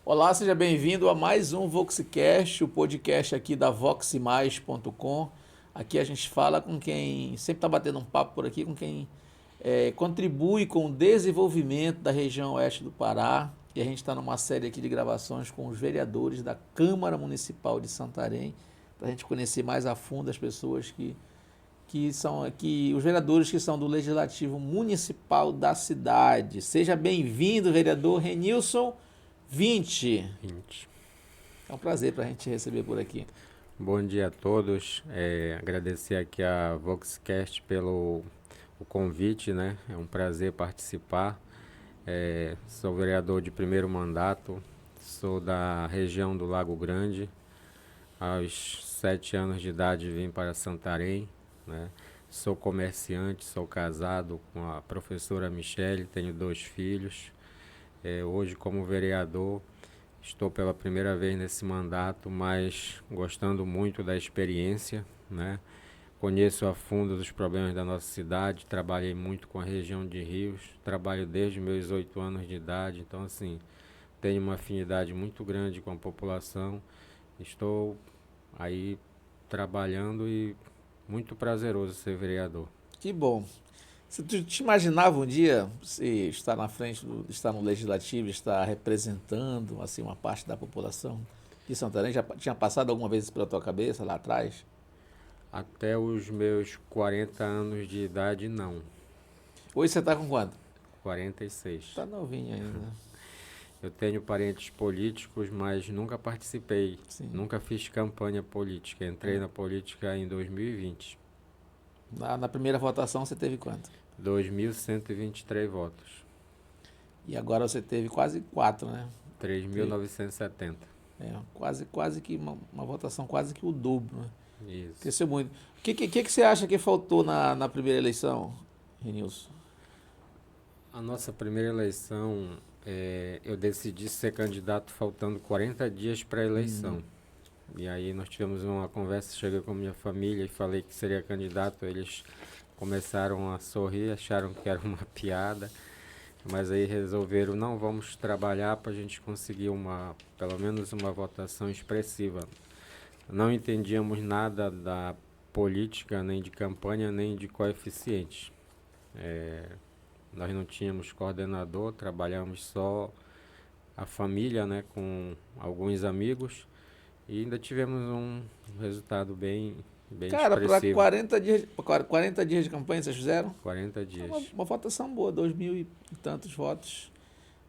Olá, seja bem-vindo a mais um Voxcast, o podcast aqui da voxmais.com. Aqui a gente fala com quem sempre está batendo um papo por aqui, com quem contribui com o desenvolvimento da região oeste do Pará. E a gente está numa série aqui de gravações com os vereadores da Câmara Municipal de Santarém, para a gente conhecer mais a fundo as pessoas que são aqui, os vereadores que são do Legislativo Municipal da cidade. Seja bem-vindo, vereador Renilson 20. 20. É um prazer para a gente receber por aqui. Bom dia a todos. Agradecer aqui a Voxcast pelo o convite, né? É um prazer participar. Sou vereador de primeiro mandato, sou da região do Lago Grande. Aos 7 anos de idade vim para Santarém, né? Sou comerciante, sou casado com a professora Michele, tenho 2 filhos. Hoje, como vereador, estou pela primeira vez nesse mandato, mas gostando muito da experiência, né? Conheço a fundo os problemas da nossa cidade, trabalhei muito com a região de Rios, trabalho desde meus 8 anos de idade, então assim, tenho uma afinidade muito grande com a população. Estou aí trabalhando e muito prazeroso ser vereador. Que bom. Você te imaginava um dia você estar na frente, estar no Legislativo, estar representando assim uma parte da população de Santarém? Já tinha passado alguma vez isso pela tua cabeça lá atrás? Até os meus 40 anos de idade, não. Hoje você está com quanto? 46. Está novinho ainda. Eu tenho parentes políticos, mas nunca participei, Sim. nunca fiz campanha política. Entrei na política em 2020. Na primeira votação você teve quanto? 2.123 votos. E agora você teve quase 4, né? 3.970. Quase que uma votação quase que o dobro, né? Isso. Cresceu muito. O que você acha que faltou na primeira eleição, Renilson? A nossa primeira eleição, eu decidi ser candidato faltando 40 dias para a eleição. E aí nós tivemos uma conversa, cheguei com minha família e falei que seria candidato. Eles começaram a sorrir, acharam que era uma piada, mas aí resolveram, não, vamos trabalhar para a gente conseguir pelo menos uma votação expressiva. Não entendíamos nada da política, nem de campanha, nem de coeficientes. Nós não tínhamos coordenador, trabalhamos só a família, né, com alguns amigos, e ainda tivemos um resultado bem Cara, para expressivo. 40 dias de campanha vocês fizeram? 40 dias. Uma votação boa, 2.000 e tantos votos.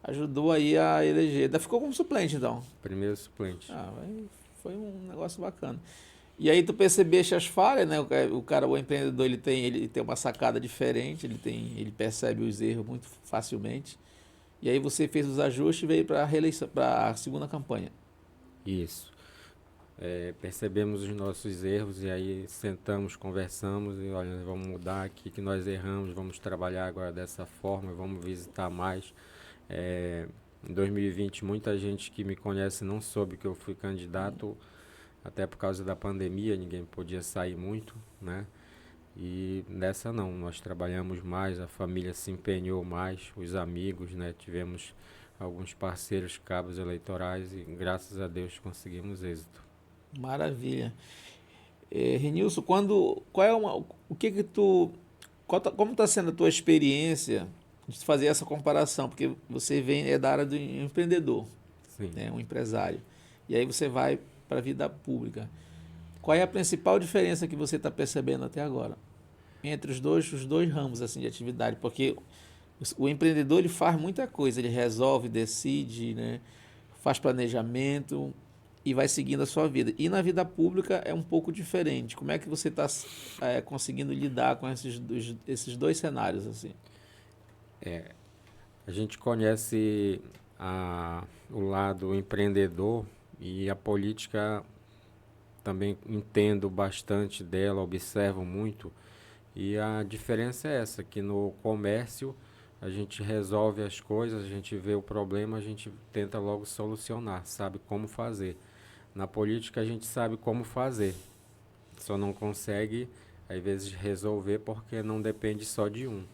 Ajudou aí a eleger. Ainda ficou como suplente, então. Primeiro suplente. Foi um negócio bacana. E aí tu percebeste as falhas, né? O empreendedor, ele tem uma sacada diferente, ele percebe os erros muito facilmente. E aí você fez os ajustes e veio para a reeleição, para a segunda campanha. Isso. Percebemos os nossos erros e aí sentamos, conversamos e olha, vamos mudar aqui que nós erramos, vamos trabalhar agora dessa forma, vamos visitar mais. Em 2020 muita gente que me conhece não soube que eu fui candidato, até por causa da pandemia, ninguém podia sair muito, né? E nessa não, nós trabalhamos mais, a família se empenhou mais, os amigos, né? Tivemos alguns parceiros, cabos eleitorais e graças a Deus conseguimos êxito. Maravilha. Renilson, como está sendo a tua experiência de fazer essa comparação? Porque você é da área do empreendedor, Sim. né, um empresário, e aí você vai para a vida pública. Qual é a principal diferença que você está percebendo até agora entre os dois ramos assim de atividade? Porque o empreendedor ele faz muita coisa, ele resolve, decide, né, faz planejamento e vai seguindo a sua vida. E na vida pública é um pouco diferente. Como é que você está conseguindo lidar com esses dois cenários assim? A gente conhece o lado empreendedor e a política também entendo bastante dela, observo muito. E a diferença é essa, que no comércio a gente resolve as coisas, a gente vê o problema, a gente tenta logo solucionar, sabe como fazer. Na política a gente sabe como fazer, só não consegue às vezes resolver porque não depende só de um.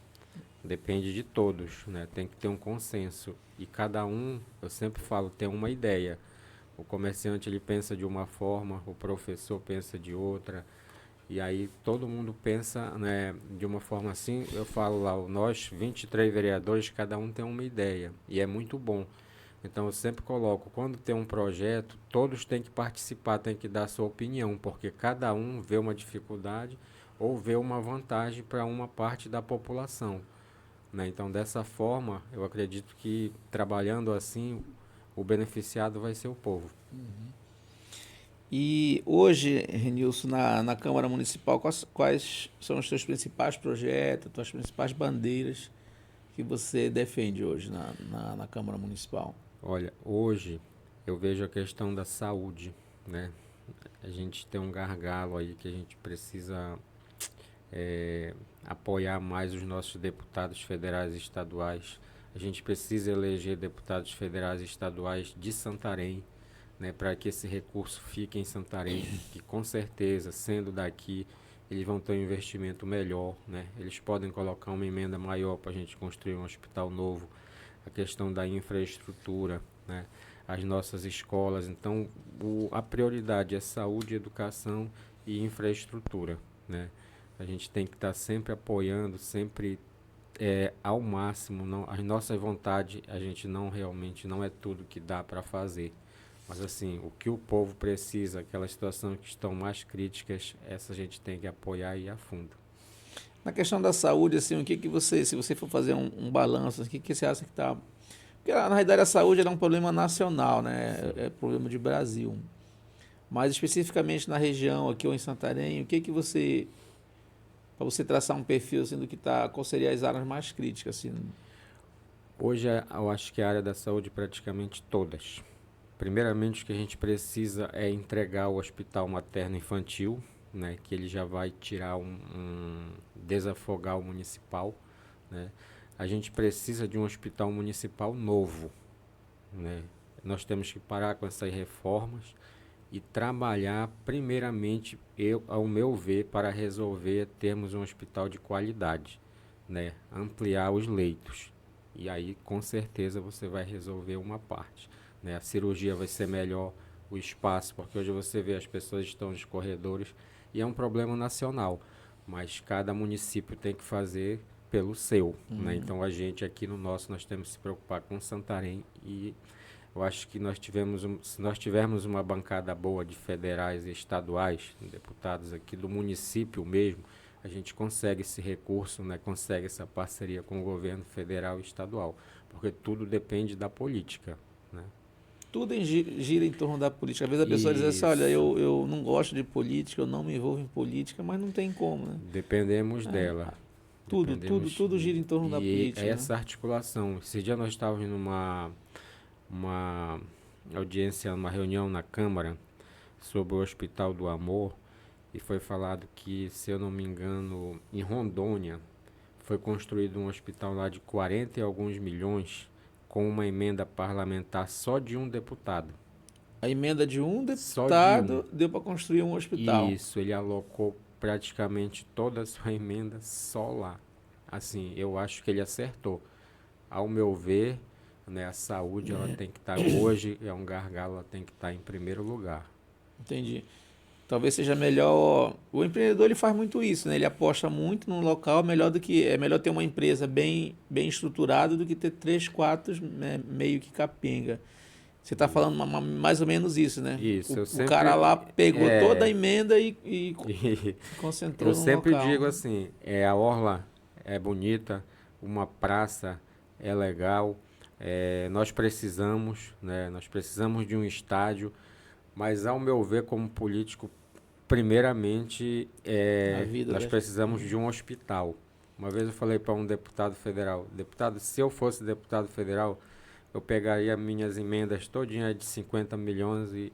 depende de todos, né? Tem que ter um consenso. E cada um, eu sempre falo, tem uma ideia. O comerciante ele pensa de uma forma, o professor pensa de outra, e aí todo mundo pensa, né, de uma forma assim. Eu falo lá, nós 23 vereadores, cada um tem uma ideia, e é muito bom. Então eu sempre coloco, quando tem um projeto, todos têm que participar, têm que dar sua opinião, porque cada um vê uma dificuldade ou vê uma vantagem para uma parte da população, né? Então dessa forma, eu acredito que trabalhando assim, o beneficiado vai ser o povo. E hoje, Renilson, na Câmara Municipal, quais são os seus principais projetos, as suas principais bandeiras que você defende hoje na Câmara Municipal? Olha, hoje eu vejo a questão da saúde, né? A gente tem um gargalo aí que a gente precisa apoiar mais os nossos deputados federais e estaduais. A gente precisa eleger deputados federais e estaduais de Santarém, né, para que esse recurso fique em Santarém, que com certeza, sendo daqui, eles vão ter um investimento melhor, né? Eles podem colocar uma emenda maior para a gente construir um hospital novo, a questão da infraestrutura, né? As nossas escolas. Então, a prioridade é saúde, educação e infraestrutura, né? A gente tem que estar sempre apoiando, sempre ao máximo. Não, as nossas vontades, a gente não realmente não é tudo que dá para fazer. Mas assim, o que o povo precisa, aquelas situações que estão mais críticas, essa a gente tem que apoiar e ir a fundo. Na questão da saúde, assim, o que que você, se você for fazer um balanço, o que que você acha que está... Porque, na realidade, a saúde é um problema nacional, né? É problema de Brasil. Mas, especificamente na região, aqui ou em Santarém, o que que você... Para você traçar um perfil, assim, do que está... Qual seria as áreas mais críticas, assim? Hoje eu acho que a área da saúde praticamente todas. Primeiramente, o que a gente precisa é entregar o hospital materno-infantil, né, que ele já vai tirar desafogar o municipal, né? A gente precisa de um hospital municipal novo, né? Nós temos que parar com essas reformas e trabalhar primeiramente, ao meu ver, para resolver termos um hospital de qualidade, né? Ampliar os leitos. E aí, com certeza, você vai resolver uma parte, né? A cirurgia vai ser melhor, o espaço, porque hoje você vê as pessoas estão nos corredores e é um problema nacional, mas cada município tem que fazer pelo seu, né? Então a gente aqui no nosso nós temos que se preocupar com Santarém e eu acho que se nós tivermos uma bancada boa de federais e estaduais, deputados aqui do município mesmo, a gente consegue esse recurso, né? Consegue essa parceria com o governo federal e estadual, porque tudo depende da política, né? Tudo gira em torno da política. Às vezes a pessoa diz assim, olha, Isso. eu não gosto de política, eu não me envolvo em política, mas não tem como, né? Dependemos dela. Tudo gira em torno da E política, né? essa articulação. Esse dia nós estávamos uma audiência, uma reunião na Câmara sobre o Hospital do Amor e foi falado que, se eu não me engano, em Rondônia foi construído um hospital lá de 40 e alguns milhões com uma emenda parlamentar só de um deputado. A emenda de um Só de um. deputado deu para construir um hospital. Isso, ele alocou praticamente toda a sua emenda só lá. Assim, eu acho que ele acertou. Ao meu ver, né, a saúde ela tem que estar hoje, é um gargalo, ela tem que estar em primeiro lugar. Entendi. Talvez seja melhor. O empreendedor ele faz muito isso, né? Ele aposta muito num local, é melhor ter uma empresa bem estruturada do que ter três, quatro, né, meio que capenga. Você está falando mais ou menos isso, né? Isso, eu O cara lá pegou toda a é, emenda e concentrou eu num sempre local. digo assim, a orla é bonita, uma praça é legal, nós precisamos, né, nós precisamos de um estádio, mas ao meu ver como político, primeiramente A vida nós das... precisamos de um hospital. Uma vez eu falei para um deputado federal, deputado, se eu fosse deputado federal, eu pegaria minhas emendas todinha de 50 milhões e,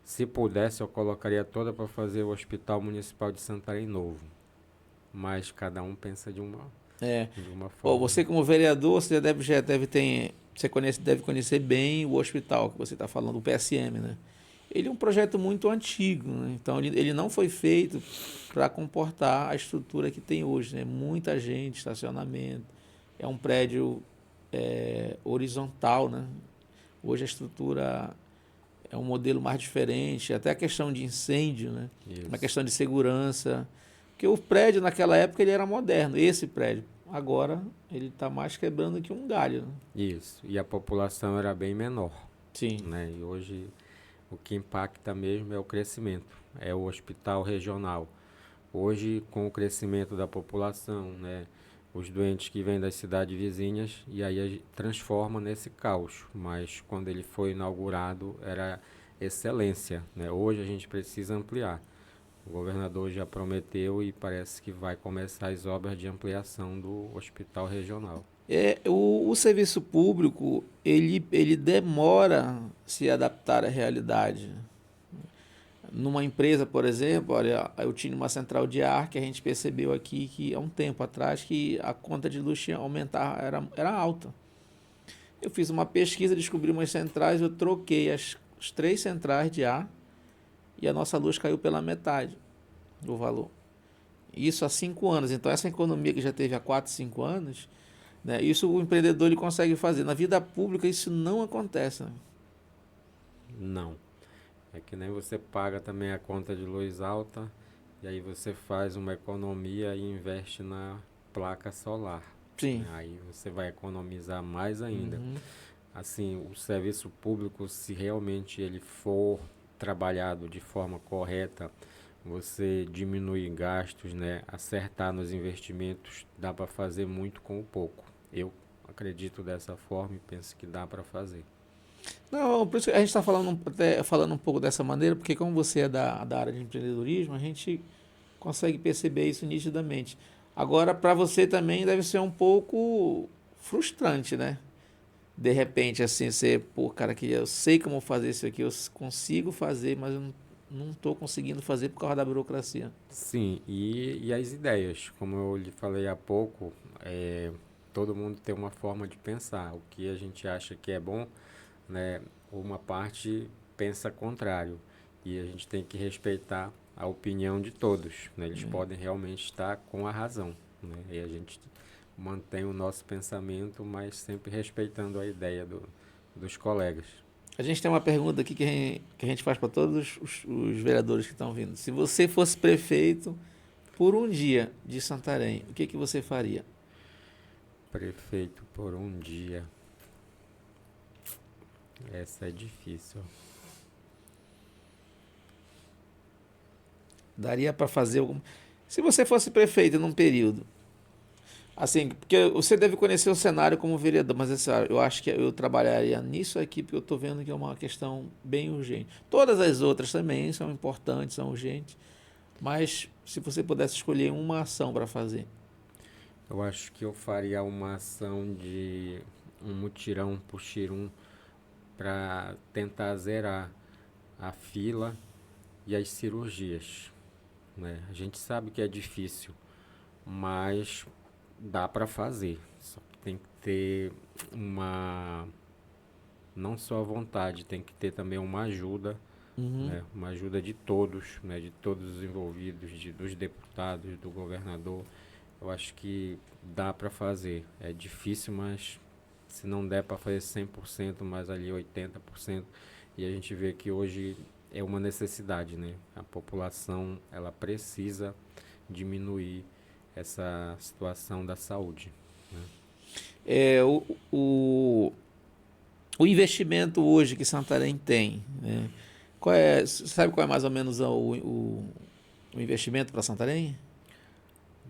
se pudesse, eu colocaria toda para fazer o Hospital Municipal de Santarém novo. Mas cada um pensa de uma Ó, forma. você como vereador, você já deve ter, deve conhecer bem o hospital que você está falando, o PSM, né? Ele é um projeto muito antigo, né? Então ele não foi feito para comportar a estrutura que tem hoje, né? Muita gente, estacionamento, é um prédio horizontal, né? Hoje a estrutura é um modelo mais diferente, até a questão de incêndio, né? Uma questão de segurança. Porque o prédio naquela época ele era moderno, esse prédio. Agora ele está mais quebrando que um galho, né? Isso. E a população era bem menor, Sim. né? E hoje o que impacta mesmo é o crescimento, é o hospital regional. Hoje, com o crescimento da população, né, os doentes que vêm das cidades vizinhas, e aí transforma nesse caos. Mas quando ele foi inaugurado, era excelência, né? Hoje a gente precisa ampliar. O governador já prometeu e parece que vai começar as obras de ampliação do hospital regional. O serviço público, ele demora a se adaptar à realidade. Numa empresa, por exemplo, olha, eu tinha uma central de ar que a gente percebeu aqui que há um tempo atrás que a conta de luz tinha aumentar, era alta. Eu fiz uma pesquisa, descobri umas centrais, eu troquei as 3 centrais de ar e a nossa luz caiu pela metade do valor. Isso há 5 anos. Então, essa economia que já teve há 4, 5 anos, né, isso o empreendedor ele consegue fazer. Na vida pública, isso não acontece. Né? Não. É que nem você paga também a conta de luz alta e aí você faz uma economia e investe na placa solar. Sim. Aí você vai economizar mais ainda. Uhum. Assim, o serviço público, se realmente ele for trabalhado de forma correta, você diminuir gastos, né, acertar nos investimentos, dá para fazer muito com o pouco. Eu acredito dessa forma e penso que dá para fazer. Não, por isso que a gente está falando um pouco dessa maneira, porque como você é da área de empreendedorismo, a gente consegue perceber isso nitidamente. Agora, para você também deve ser um pouco frustrante, né? De repente, assim, você, pô, cara, que eu sei como fazer isso aqui, eu consigo fazer, mas eu não estou conseguindo fazer por causa da burocracia. Sim, e as ideias, como eu lhe falei há pouco, todo mundo tem uma forma de pensar. O que a gente acha que é bom, né, uma parte pensa contrário. E a gente tem que respeitar a opinião de todos, né? Eles podem realmente estar com a razão, né? E a gente mantém o nosso pensamento, mas sempre respeitando a ideia dos colegas. A gente tem uma pergunta aqui que a gente faz para todos os vereadores que estão vindo. Se você fosse prefeito por um dia de Santarém, o que que você faria? Prefeito por um dia. Essa é difícil. Daria para fazer algum... Se você fosse prefeito num período, assim, porque você deve conhecer o cenário como vereador, mas assim, eu acho que eu trabalharia nisso aqui, porque eu estou vendo que é uma questão bem urgente. Todas as outras também são importantes, são urgentes, mas se você pudesse escolher uma ação para fazer. Eu acho que eu faria uma ação de um mutirão puxirum para tentar zerar a fila e as cirurgias, né? A gente sabe que é difícil, mas dá para fazer. Só que tem que ter uma não só a vontade, tem que ter também uma ajuda, Uhum. né? Uma ajuda de todos, né? De todos os envolvidos, dos deputados, do governador. Eu acho que dá para fazer. É difícil, mas se não der para fazer 100%, mas ali 80%, e a gente vê que hoje é uma necessidade, né? A população, ela precisa diminuir essa situação da saúde, né? É, o investimento hoje que Santarém tem, né? Sabe qual é mais ou menos o investimento para Santarém?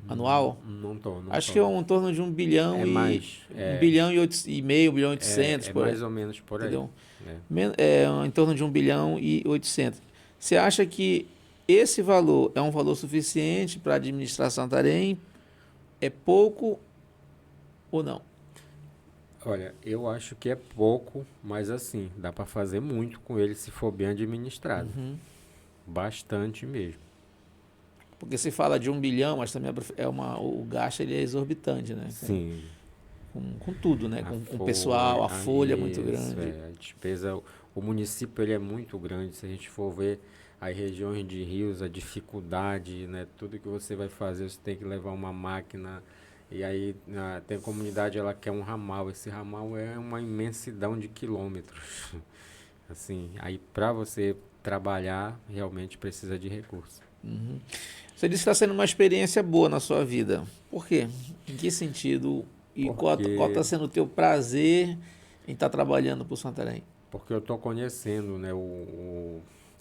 Anual? Não Acho que é tô. em torno de um bilhão É e mais, 1 bilhão e meio, 1 bilhão e 800, é por aí, mais ou menos por aí, entendeu? né? Em torno de 1 bilhão e 800. Você acha que esse valor é um valor suficiente para administrar Santarém? É pouco ou não? Olha, eu acho que é pouco, mas assim, dá para fazer muito com ele se for bem administrado. Uhum. Bastante mesmo. Porque se fala de 1 bilhão, mas também o gasto ele é exorbitante, né? Sim, Com tudo, né? a Com o pessoal, a folha é muito isso, grande. a despesa, o município ele é muito grande, se a gente for ver as regiões de rios, a dificuldade, né? Tudo que você vai fazer, você tem que levar uma máquina E aí tem a comunidade, ela quer um ramal. Esse ramal é uma imensidão de quilômetros. Assim, aí para você trabalhar, realmente precisa de recursos. Uhum. Você disse que está sendo uma experiência boa na sua vida. Por quê? Em que sentido? E qual está Porque, sendo o teu prazer em estar trabalhando para o Santarém? porque eu estou conhecendo, né, o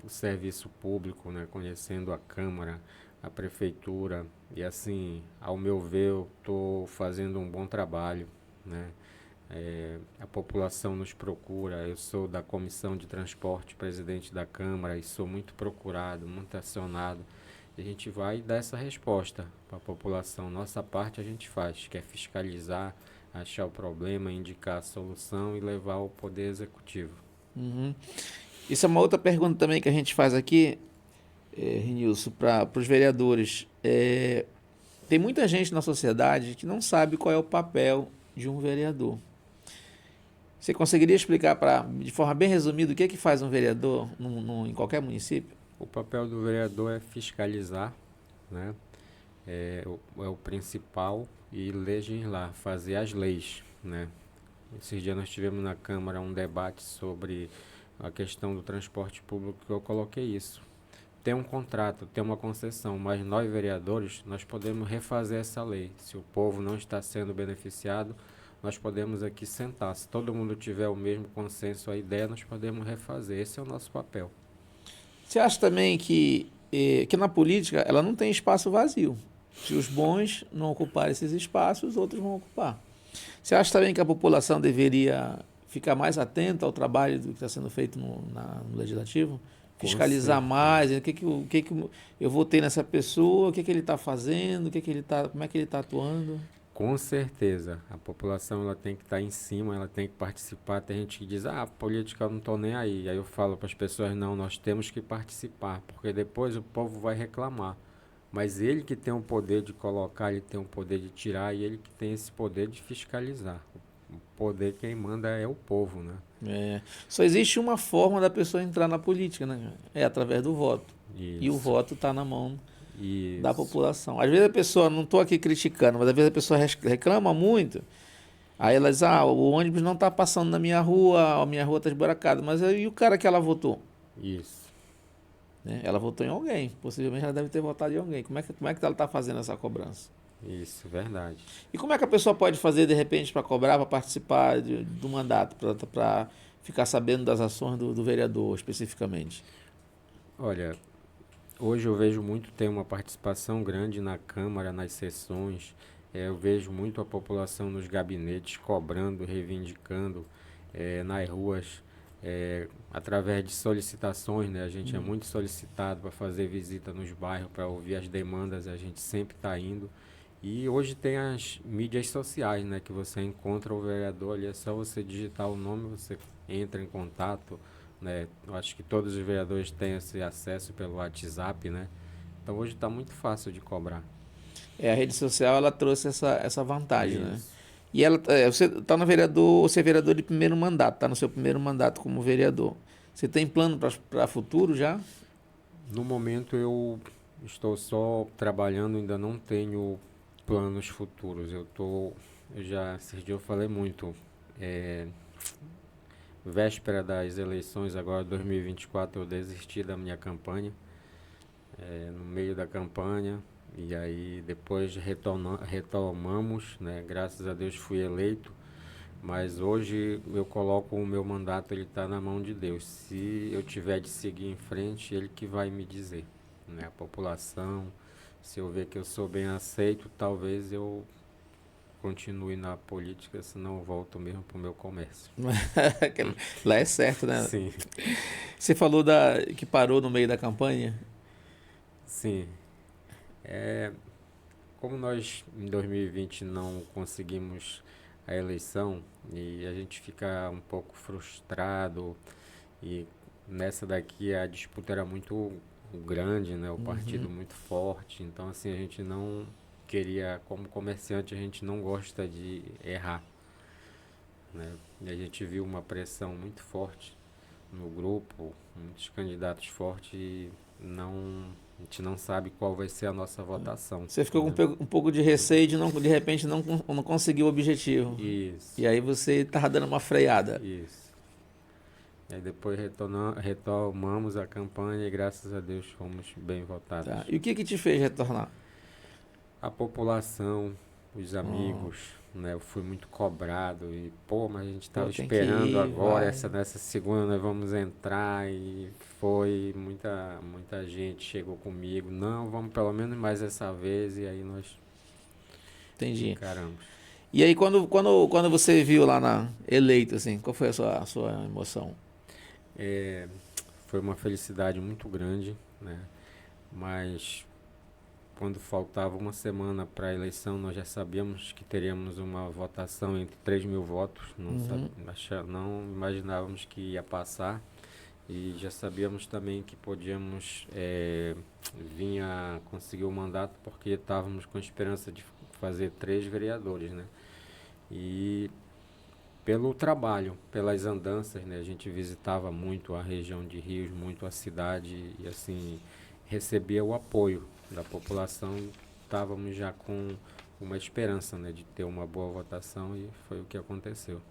serviço público, né, conhecendo a Câmara, a Prefeitura. E assim, ao meu ver, eu estou fazendo um bom trabalho, né? A população nos procura. Eu sou da Comissão de Transporte, presidente da Câmara, e sou muito procurado, muito acionado. E a gente vai dar essa resposta para a população. Nossa parte a gente faz, que é fiscalizar, achar o problema, indicar a solução e levar ao Poder Executivo. Uhum. Isso é uma outra pergunta também que a gente faz aqui, Renilson, para os vereadores. Tem muita gente na sociedade que não sabe qual é o papel de um vereador. Você conseguiria explicar de forma bem resumida o que é que faz um vereador em qualquer município? O papel do vereador é fiscalizar, né? É o principal, e legislar, fazer as leis, né? Esses dias nós tivemos na Câmara um debate sobre a questão do transporte público, que eu coloquei isso. Tem um contrato, tem uma concessão, mas nós vereadores, nós podemos refazer essa lei. Se o povo não está sendo beneficiado, nós podemos aqui sentar. Se todo mundo tiver o mesmo consenso, a ideia, nós podemos refazer. Esse é o nosso papel. Você acha também que na política ela não tem espaço vazio? Se os bons não ocuparem esses espaços, os outros vão ocupar. Você acha também que a população deveria ficar mais atenta ao trabalho do que está sendo feito no legislativo? Com Fiscalizar certeza. mais, o que eu votei nessa pessoa, o que ele está fazendo, como é que ele está atuando? Com certeza, a população ela tem que estar em cima, ela tem que participar. Tem gente que diz, política eu não estou nem aí. Aí eu falo para as pessoas, não, nós temos que participar, porque depois o povo vai reclamar. Mas ele que tem o poder de colocar, ele tem o poder de tirar, e ele que tem esse poder de fiscalizar. O poder quem manda é o povo, né? Só existe uma forma da pessoa entrar na política, né? É através do voto. E o Isso, voto está na mão da isso, população. Às vezes a pessoa, não estou aqui criticando, mas às vezes a pessoa reclama muito. Aí ela diz, o ônibus não está passando na minha rua, a minha rua está esburacada. Mas aí o cara que ela votou? isso, Né? Ela votou em alguém. Possivelmente ela deve ter votado em alguém. Como é que ela está fazendo essa cobrança? isso, verdade. E como é que a pessoa pode fazer, de repente, para cobrar, para participar do mandato, para ficar sabendo das ações do vereador, especificamente? Olha, hoje eu vejo muito ter uma participação grande na Câmara, nas sessões. Eu vejo muito a população nos gabinetes cobrando, reivindicando, nas ruas, através de solicitações, né? A gente é muito solicitado para fazer visita nos bairros, para ouvir as demandas, a gente sempre está indo. E hoje tem as mídias sociais, né? Que você encontra o vereador ali, é só você digitar o nome, você entra em contato, né? Eu acho que todos os vereadores têm esse acesso pelo WhatsApp, né? Então hoje está muito fácil de cobrar. A rede social ela trouxe essa vantagem, né? Isso. E você está no vereador, você é vereador de primeiro mandato, está no seu primeiro mandato como vereador. Você tem plano para futuro já? No momento eu estou só trabalhando, ainda não tenho planos futuros. Esses dias eu falei muito. É, véspera das eleições, agora 2024, eu desisti da minha campanha, no meio da campanha, e aí depois retomamos, né? Graças a Deus fui eleito, mas hoje eu coloco o meu mandato, ele está na mão de Deus. Se eu tiver de seguir em frente, ele que vai me dizer, né? A população, se eu ver que eu sou bem aceito, talvez eu continue na política, senão eu volto mesmo para o meu comércio. Lá é certo, né? Sim, Você falou que parou no meio da campanha. sim. É, como nós em 2020 não conseguimos a eleição, e a gente fica um pouco frustrado, e nessa daqui a disputa era muito grande, né? O partido muito forte, então assim a gente não queria, como comerciante, a gente não gosta de errar, né? E a gente viu uma pressão muito forte no grupo, muitos candidatos fortes, e A gente não sabe qual vai ser a nossa votação. Você ficou né? com um pouco de receio de, não, de repente não conseguir o objetivo. Isso, E aí você estava dando uma freada. isso. E aí depois retomamos a campanha e graças a Deus fomos bem votados. Tá? E o que te fez retornar? A população, os Hum, amigos, né? Eu fui muito cobrado e, pô, mas a gente estava Pô, tem que esperando ir, agora, vai. nessa segunda nós vamos entrar e foi, muita gente chegou comigo, não, vamos pelo menos mais essa vez e aí nós Entendi. encaramos. E aí quando você viu lá eleito, assim, qual foi a sua emoção? É, foi uma felicidade muito grande, né? Mas quando faltava uma semana para a eleição, nós já sabíamos que teríamos uma votação entre 3.000 votos. Uhum. Não imaginávamos que ia passar. E já sabíamos também que podíamos vir a conseguir o mandato porque estávamos com a esperança de fazer 3 vereadores, né? E pelo trabalho, pelas andanças, né? A gente visitava muito a região de Rios, muito a cidade e assim recebia o apoio da população. Estávamos já com uma esperança, né, de ter uma boa votação e foi o que aconteceu.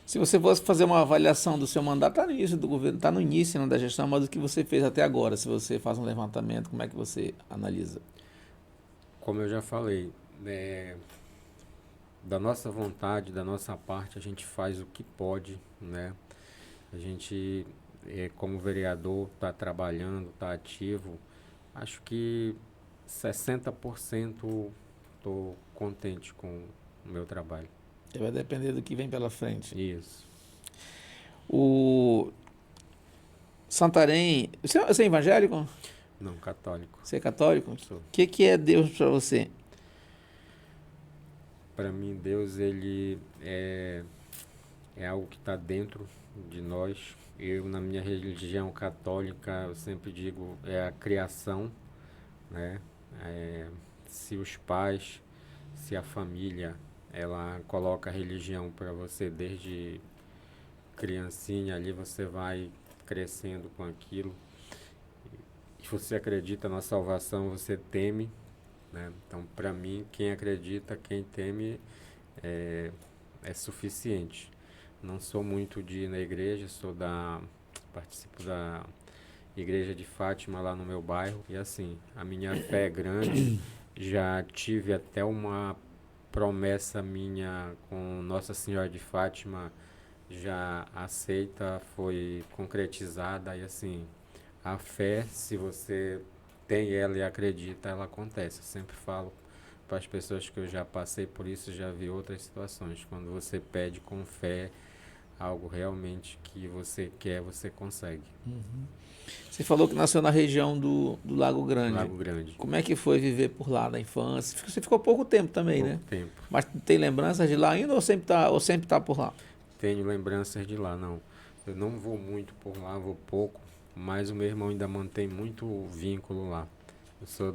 Se você fosse fazer uma avaliação do seu mandato, tá no início do governo, tá no início, né, da gestão, mas o que você fez até agora, se você faz um levantamento, como é que você analisa? Como eu já falei, é, da nossa vontade, da nossa parte, a gente faz o que pode, né? A gente, como vereador, está trabalhando, está ativo. Acho que 60% estou contente com o meu trabalho. Vai depender do que vem pela frente. Isso. O Santarém, você é evangélico? Não, católico. Você é católico? O Sou. que é Deus para você? Para mim, Deus, ele é algo que está dentro de nós. Eu, na minha religião católica, eu sempre digo, é a criação, né? É, se os pais, se a família, ela coloca a religião para você desde criancinha ali, você vai crescendo com aquilo. Se você acredita na salvação, você teme, né? Então, para mim, quem acredita, quem teme, é, é suficiente. Não sou muito de ir na igreja, participo da igreja de Fátima lá no meu bairro. E assim, a minha fé é grande. Já tive até uma promessa minha com Nossa Senhora de Fátima já aceita, foi concretizada. E assim, a fé, se você tem ela e acredita, ela acontece. Eu sempre falo para as pessoas que eu já passei por isso, já vi outras situações. Quando você pede com fé algo realmente que você quer, você consegue. Você falou que nasceu na região do Lago Grande. Lago Grande. Como é que foi viver por lá na infância? Você ficou pouco tempo também, né? Pouco tempo. Mas tem lembranças de lá ainda ou sempre tá por lá? Tenho lembranças de lá, não. Eu não vou muito por lá, vou pouco, mas o meu irmão ainda mantém muito vínculo lá. Eu sou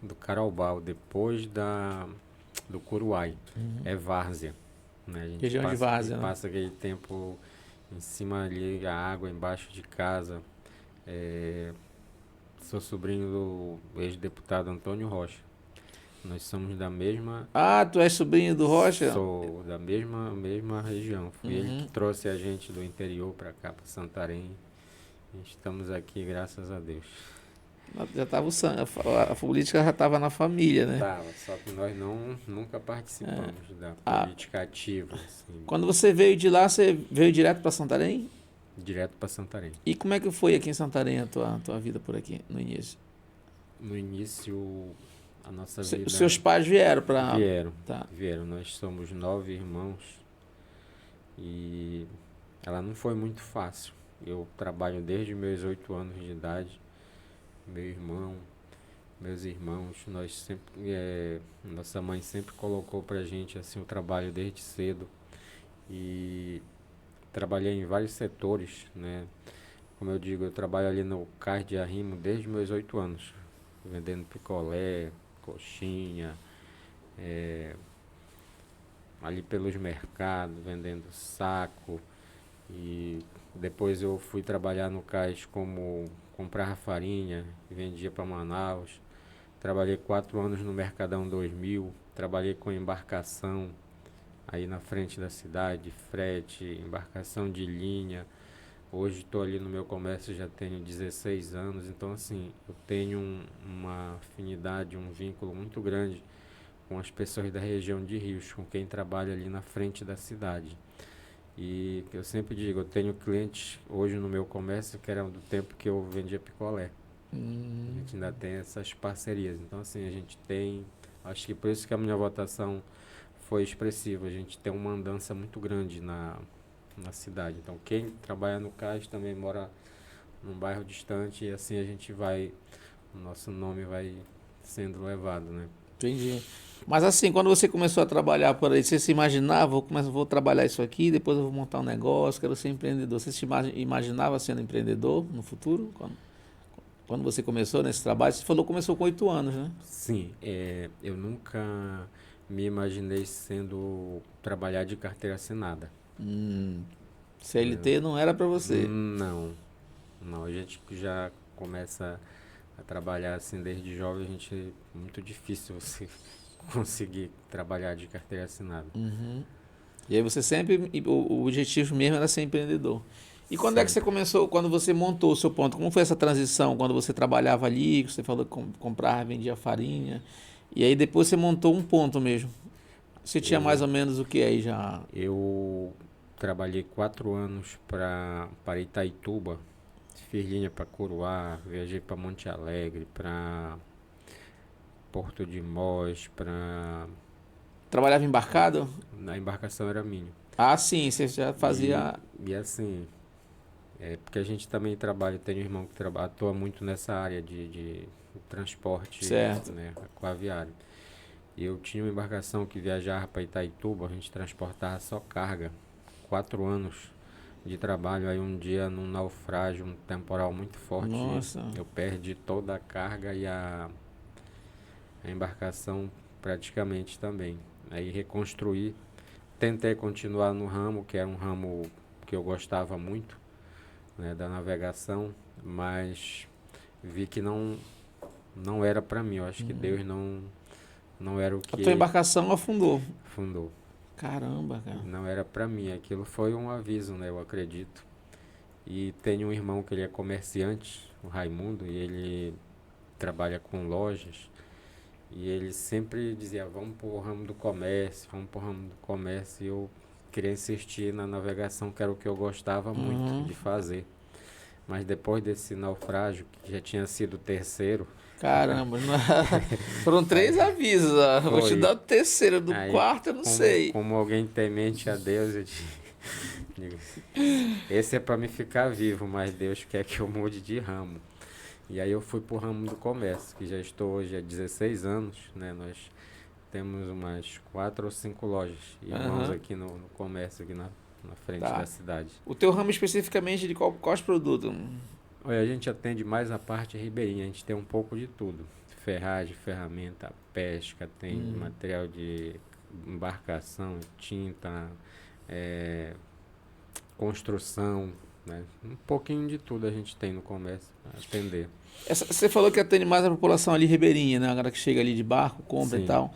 do Caraubal, depois do Curuai. É Várzea, né? A gente Região de Várzea, né? passa aquele tempo em cima ali, a água embaixo de casa. É, sou sobrinho do ex-deputado Antônio Rocha. Nós somos da mesma. Ah, tu és sobrinho do Rocha? Sou da mesma região. Foi ele que trouxe a gente do interior para cá, para Santarém. Estamos aqui, graças a Deus. Já estava o sangue, a política já estava na família, né? Tava, só que nós nunca participamos da Ah, política ativa, assim, quando você veio de lá, você veio direto para Santarém? direto para Santarém. E como é que foi aqui em Santarém a tua vida por aqui, no início? No início, a nossa vida Os seus pais vieram para... vieram, Tá. vieram. Nós somos 9 irmãos e ela não foi muito fácil. Eu trabalho desde meus 8 anos de idade. Meu irmão, meus irmãos, nós sempre, nossa mãe sempre colocou pra gente assim o trabalho desde cedo e trabalhei em vários setores, né? Como eu digo, eu trabalho ali no Cais de Arrimo desde meus 8 anos, vendendo picolé, coxinha, ali pelos mercados, vendendo saco, E depois eu fui trabalhar no cais como comprar farinha, vendia para Manaus. Trabalhei 4 anos no Mercadão 2000, trabalhei com embarcação aí na frente da cidade, frete, embarcação de linha. Hoje estou ali no meu comércio, já tenho 16 anos, então assim, eu tenho uma afinidade, um vínculo muito grande com as pessoas da região de Rios, com quem trabalha ali na frente da cidade. E eu sempre digo, eu tenho clientes hoje no meu comércio que eram do tempo que eu vendia picolé. A gente ainda tem essas parcerias. Então, assim, a gente tem. Acho que por isso que a minha votação foi expressiva. A gente tem uma andança muito grande na cidade. Então, quem trabalha no cais também mora num bairro distante e assim a gente vai. O nosso nome vai sendo levado, né? Entendi. Mas assim, quando você começou a trabalhar por aí, você se imaginava, vou trabalhar isso aqui, depois eu vou montar um negócio, quero ser empreendedor. Você se imaginava sendo empreendedor no futuro? Quando você começou nesse trabalho, você falou que começou com 8 anos, né? Sim, eu nunca me imaginei sendo trabalhar de carteira assinada. Hum, CLT não era para você. Não, não. A gente que já começa a trabalhar assim desde jovem, a gente é muito difícil você conseguir trabalhar de carteira assinada. Uhum. E aí você sempre, o objetivo mesmo era ser empreendedor. E quando é que você Sempre. começou, quando você montou o seu ponto? Como foi essa transição? Quando você trabalhava ali, que você falou que comprava, vendia farinha, e aí depois você montou um ponto mesmo. Você tinha mais Eu, ou menos o que aí já? eu trabalhei 4 anos para Itaituba, fiz linha para Curuá, viajei para Monte Alegre, para Porto de Mós, para Trabalhava embarcado? na embarcação era minha. Ah, sim, você já E, fazia. e assim, porque a gente também trabalha, tem um irmão que atua muito nessa área de transporte, Certo. né, aquaviário. E eu tinha uma embarcação que viajava para Itaituba, a gente transportava só carga. 4 anos de trabalho, aí um dia num naufrágio, um temporal muito forte, Nossa. eu perdi toda a carga e a embarcação praticamente também. Aí reconstruí, tentei continuar no ramo, que era um ramo que eu gostava muito, né, da navegação, mas vi que não era para mim. Eu acho que Deus não era o A tua que embarcação afundou. fundou. Caramba, cara. Não era para mim. Aquilo foi um aviso, né? Eu acredito. E tenho um irmão que ele é comerciante, o Raimundo, e ele trabalha com lojas. E ele sempre dizia, vamos pro ramo do comércio, vamos pro ramo do comércio. E eu queria insistir na navegação, que era o que eu gostava muito Uhum. de fazer. Mas depois desse naufrágio, que já tinha sido o terceiro, Caramba, foram aí 3 avisos. Ó. Vou te foi. dar o terceiro, do Aí, quarto eu não como, sei. como alguém temente a Deus, eu digo, esse é para me ficar vivo, mas Deus quer que eu mude de ramo. E aí eu fui pro ramo do comércio, que já estou hoje há 16 anos, né? Nós temos umas 4 ou 5 lojas, irmãos Aham, aqui no comércio, aqui na frente da tá. cidade. O teu ramo especificamente de quais produtos? Olha, a gente atende mais a parte ribeirinha, a gente tem um pouco de tudo. Ferragem, ferramenta, pesca, tem material de embarcação, tinta, eh, construção, né? Um pouquinho de tudo a gente tem no comércio para atender. Você falou que atende mais a população ali ribeirinha, né? A galera que chega ali de barco, compra e Sim, tal.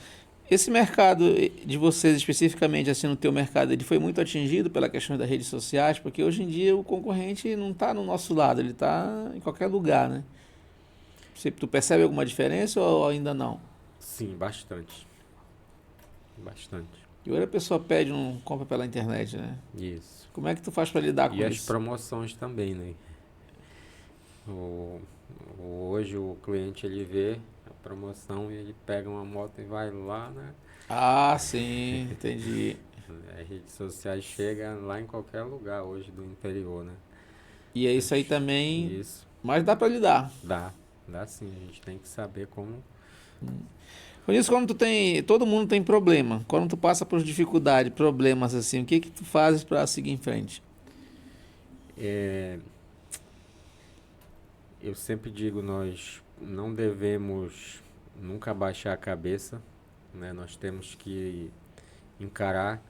Esse mercado de vocês especificamente, assim, no teu mercado, ele foi muito atingido pela questão das redes sociais, porque hoje em dia o concorrente não está no nosso lado, ele está em qualquer lugar, né? Tu percebe alguma diferença ou ainda não? sim, bastante, bastante. E hoje a pessoa pede um compra pela internet, né? Isso. Como é que tu faz para lidar E com as isso? promoções também, né? O, hoje o cliente ele vê a promoção e ele pega uma moto e vai lá, né? Ah, sim, entendi. As redes sociais chegam lá em qualquer lugar hoje do interior, né? E é isso aí Mas também, isso mas dá para lidar. dá, dá sim. A gente tem que saber como. Por isso, quando tu tem, todo mundo tem problema. Quando tu passa por dificuldade, problemas assim, o que que tu fazes para seguir em frente? É, eu sempre digo, nós não devemos nunca baixar a cabeça, né? Nós temos que encarar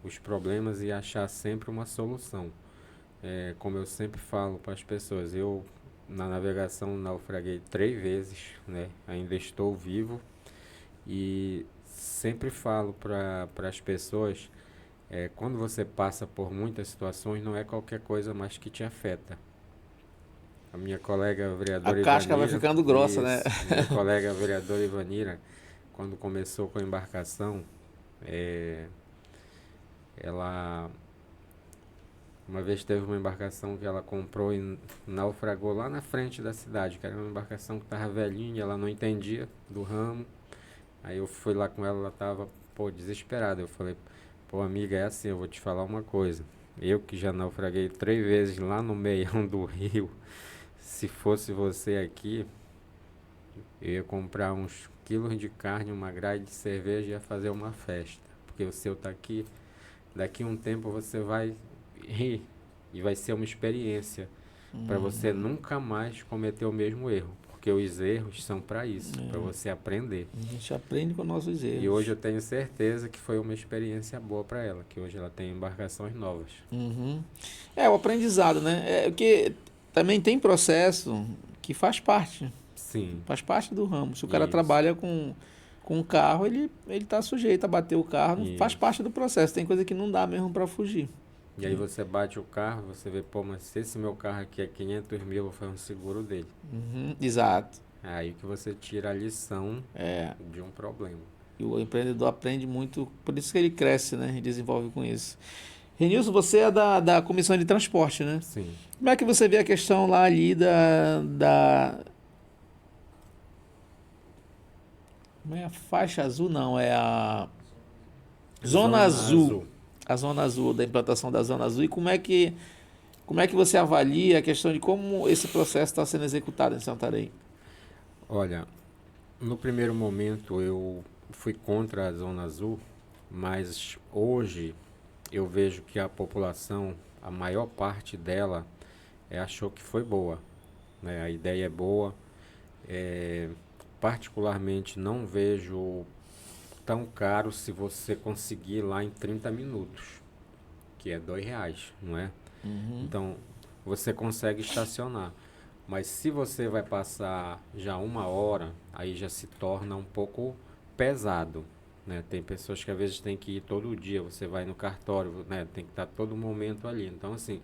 os problemas e achar sempre uma solução. como eu sempre falo para as pessoas, eu na navegação naufraguei 3 vezes, né? Ainda estou vivo e sempre falo para as pessoas, quando você passa por muitas situações, não é qualquer coisa mais que te afeta. A minha colega A vereadora casca vai Ivanira, ficando grossa, né? isso, minha colega vereadora Ivanira, quando começou com a embarcação, é, ela uma vez teve uma embarcação que ela comprou e naufragou lá na frente da cidade, que era uma embarcação que estava velhinha, ela não entendia do ramo. Aí eu fui lá com ela, ela estava, pô, desesperada. Eu falei, pô, amiga, é assim, eu vou te falar uma coisa. Eu que já naufraguei 3 vezes lá no meião do rio, se fosse você aqui, eu ia comprar uns quilos de carne, uma grade de cerveja e ia fazer uma festa. Porque o seu tá aqui, daqui a um tempo você vai rir e vai ser uma experiência para você nunca mais cometer o mesmo erro. Porque os erros são para isso, para você aprender. A gente aprende com nossos E hoje erros. eu tenho certeza que foi uma experiência boa para ela, que hoje ela tem embarcações novas. Uhum. É, o aprendizado, né? É porque também tem processo que Sim, faz parte do ramo. Se o cara isso, trabalha com um carro, ele tá sujeito a bater o carro, faz isso. parte do processo. Tem coisa que não dá mesmo para fugir. E aí você bate o carro, você vê, pô, mas se esse meu carro aqui é 500 mil, eu vou fazer um seguro dele. Uhum, exato. É aí que você tira a lição É, de um problema. e o empreendedor aprende muito, por isso que ele cresce, né? E desenvolve com isso. Renilson, você é da comissão de transporte, né? Sim. Como é que você vê a questão lá ali Não é a faixa azul, não, é a zona Zona azul. Azul. A zona azul, da implantação da zona azul. E como é que você avalia a questão de como esse processo está sendo executado em Santarém? Olha, no primeiro momento eu fui contra a Zona Azul, mas hoje eu vejo que a população, a maior parte dela, achou que foi boa, né? A ideia é boa. É, particularmente não vejo tão caro se você conseguir lá em 30 minutos, que é R$ 2, não é? Uhum. Então você consegue estacionar. Mas se você vai passar já 1 hora, aí já se torna um pouco pesado, né? Tem pessoas que às vezes tem que ir todo dia, você vai no cartório, né? Tem que estar todo momento ali. Então, assim,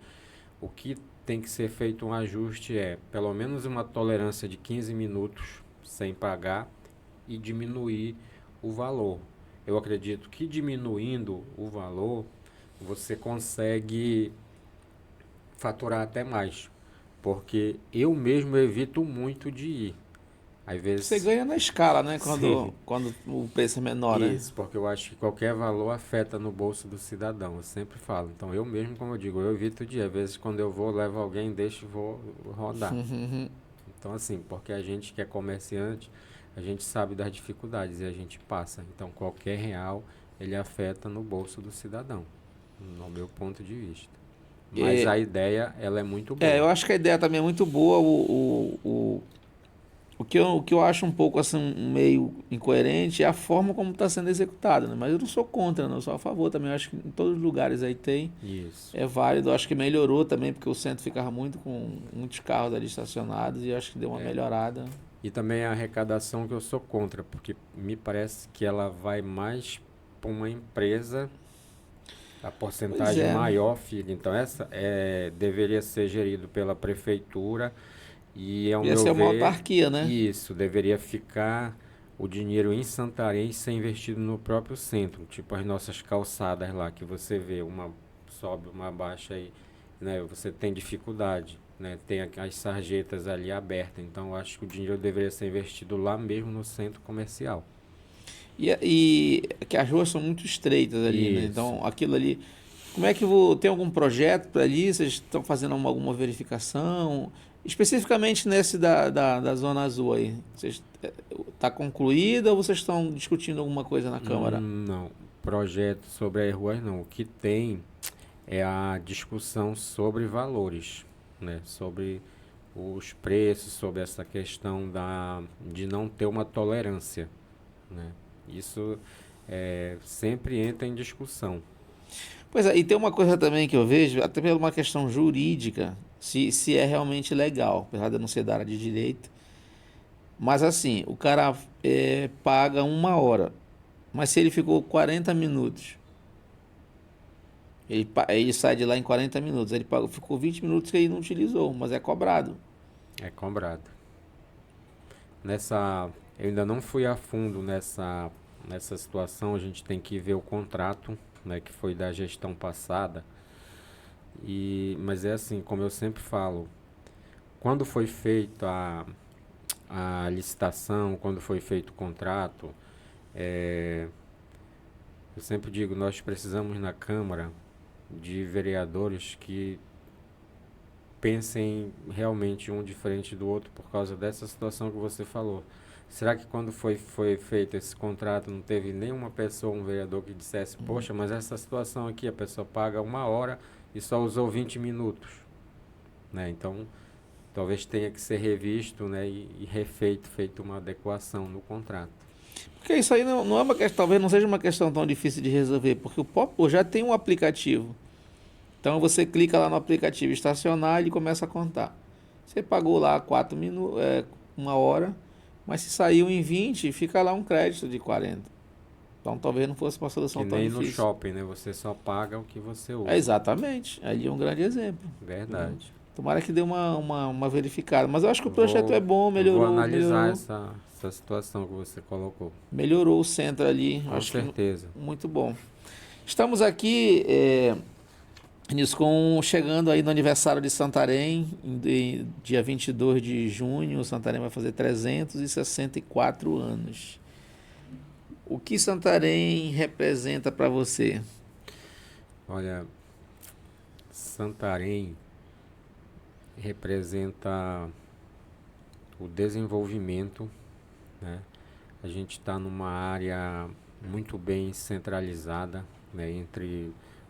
o que tem que ser feito um ajuste é pelo menos uma tolerância de 15 minutos sem pagar e diminuir o valor. Eu acredito que diminuindo o valor, você consegue faturar até mais, porque eu mesmo evito muito de ir. Às Você vezes, ganha na escala, né? sim, Quando o preço é menor, né? isso, porque eu acho que qualquer valor afeta no bolso do cidadão, eu sempre falo. Então eu mesmo, como eu digo, eu evito de ir. Às vezes quando eu vou, levo alguém, deixo e vou rodar. Então assim, porque a gente que é comerciante, a gente sabe das dificuldades e a gente passa. Então qualquer real, ele afeta no bolso do cidadão, no meu ponto de vista. Mas É, a ideia, ela é muito eu boa. acho que a ideia também é muito boa. O que eu acho um pouco assim, meio incoerente é a forma como está sendo executado, né? Mas eu não sou contra, não, eu sou a favor também. Eu acho que em todos os lugares aí tem, Isso. é válido. Eu acho que melhorou também, porque o centro ficava muito com muitos carros ali estacionados e eu acho que deu uma É. melhorada. E também a arrecadação que eu sou contra, porque me parece que ela vai mais para uma empresa, a Pois porcentagem é. maior fica. Então essa deveria ser gerido pela prefeitura e, ao Ia meu ser uma ver, autarquia, né? isso deveria ficar o dinheiro em Santarém e ser investido no próprio centro, tipo as nossas calçadas lá, que você vê uma sobe, uma baixa aí, né? Você tem dificuldade, né? Tem as sarjetas ali abertas, então eu acho que o dinheiro deveria ser investido lá mesmo no centro comercial. E que as ruas são muito estreitas ali, né? Isso. Então aquilo ali. Como é que tem algum projeto para ali? Vocês estão fazendo alguma verificação? Especificamente nesse da Zona Azul aí. Está concluída ou vocês estão discutindo alguma coisa na Câmara? Não, projeto sobre as ruas não. O que tem é a discussão sobre valores, né? Sobre os preços, sobre essa questão de não ter uma tolerância, né? Isso sempre entra em discussão. Pois é, e tem uma coisa também que eu vejo, até por uma questão jurídica, se é realmente legal, apesar de eu não ser da área de direito. Mas assim, o cara paga 1 hora, mas se ele ficou 40 minutos, ele sai de lá em 40 minutos, ficou 20 minutos que ele não utilizou, mas é cobrado. É cobrado. Nessa, eu ainda não fui a fundo nessa situação, a gente tem que ver o contrato, né, que foi da gestão passada. Mas é assim, como eu sempre falo, quando foi feita a licitação, quando foi feito o contrato, é, eu sempre digo, nós precisamos na Câmara de vereadores que pensem realmente um diferente do outro por causa dessa situação que você falou. Será que quando foi feito esse contrato não teve nenhuma pessoa, um vereador que dissesse, poxa, mas essa situação aqui, a pessoa paga 1 hora e só usou 20 minutos, né? Então, talvez tenha que ser revisto, né, e refeito, feito uma adequação no contrato. Porque isso aí não é uma questão, talvez não seja uma questão tão difícil de resolver, porque o próprio já tem um aplicativo. Então você clica lá no aplicativo estacionar e ele começa a contar. Você pagou lá 4 minutos, 1 hora, mas se saiu em 20, fica lá um crédito de 40. Então talvez não fosse uma Que solução tão nem no difícil. shopping, né? Você só paga o que você É usa. exatamente. Ali é um grande exemplo. Entendeu? Verdade. Tomara que dê uma verificada. Mas eu acho que o projeto é Vou, bom, vou melhorou, analisar melhorou. essa situação que você colocou. Melhorou o centro ali. Com Acho que certeza. muito bom. Estamos aqui, Niscom, chegando aí no aniversário de Santarém, dia 22 de junho. Santarém vai fazer 364 anos. O que Santarém representa para você? Olha, Santarém representa o desenvolvimento, né? A gente está numa área muito bem centralizada, né?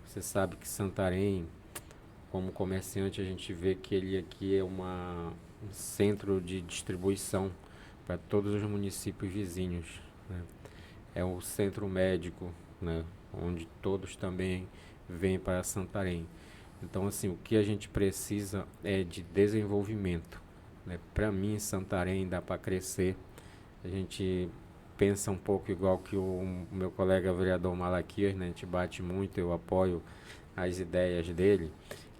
Você sabe que Santarém, como comerciante, a gente vê que ele aqui é um centro de distribuição para todos os municípios vizinhos, né? É o centro médico, né? Onde todos também vêm para Santarém. Então, assim, o que a gente precisa é de desenvolvimento, né? Para mim, Santarém dá para crescer. A gente pensa um pouco igual que o meu colega vereador Malaquias, né? A gente bate muito, eu apoio as ideias dele,